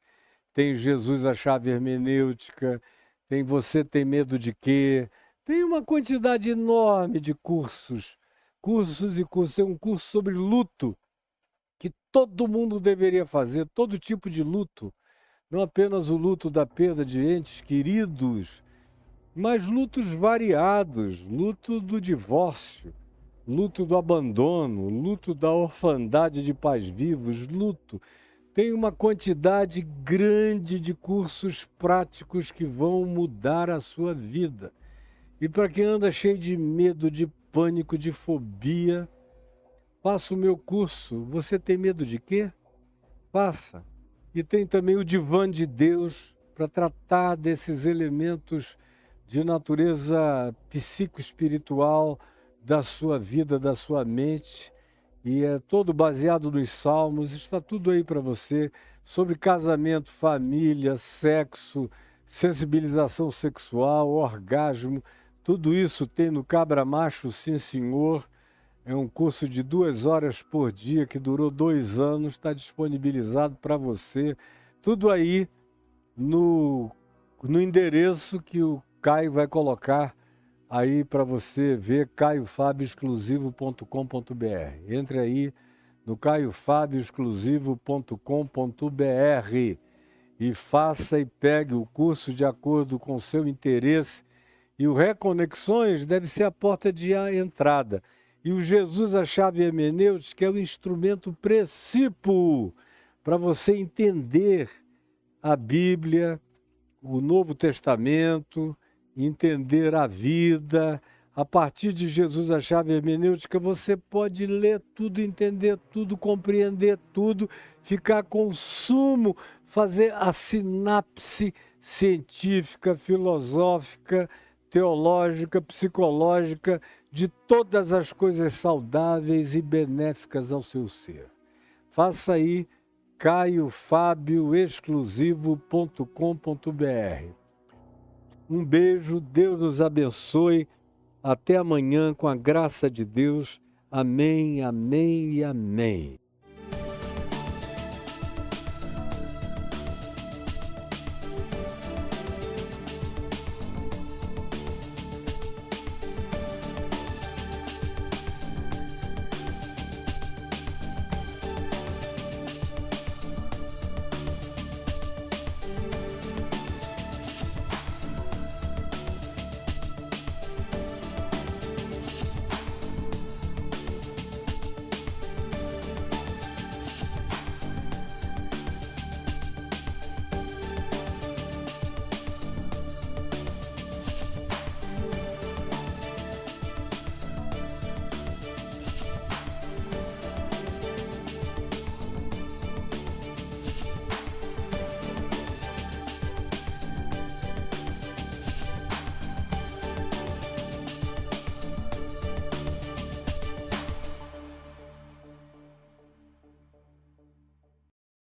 tem Jesus a Chave Hermenêutica, tem Você Tem Medo de Quê? Tem uma quantidade enorme de cursos, cursos e cursos. Tem um curso sobre luto, que todo mundo deveria fazer, todo tipo de luto. Não apenas o luto da perda de entes queridos, mas lutos variados, luto do divórcio, luto do abandono, luto da orfandade de pais vivos, luto. Tem uma quantidade grande de cursos práticos que vão mudar a sua vida. E para quem anda cheio de medo, de pânico, de fobia, faça o meu curso. Você tem medo de quê? Faça. E tem também o Divã de Deus, para tratar desses elementos de natureza psicoespiritual da sua vida, da sua mente. E é todo baseado nos Salmos, está tudo aí para você, sobre casamento, família, sexo, sensibilização sexual, orgasmo. Tudo isso tem no Cabra Macho, sim senhor. É um curso de 2 horas por dia, que durou 2 anos, está disponibilizado para você. Tudo aí no endereço que o Caio vai colocar aí para você ver, caiofabioexclusivo.com.br. Entre aí no caiofabioexclusivo.com.br e faça e pegue o curso de acordo com o seu interesse. E o Reconexões deve ser a porta de entrada. E o Jesus, a Chave Hermenêutica, é o instrumento principal para você entender a Bíblia, o Novo Testamento, entender a vida. A partir de Jesus, a Chave Hermenêutica, você pode ler tudo, entender tudo, compreender tudo, ficar com sumo, fazer a sinapse científica, filosófica, teológica, psicológica, de todas as coisas saudáveis e benéficas ao seu ser. Faça aí caiofabioexclusivo.com.br. Um beijo, Deus nos abençoe. Até amanhã, com a graça de Deus. Amém, amém e amém.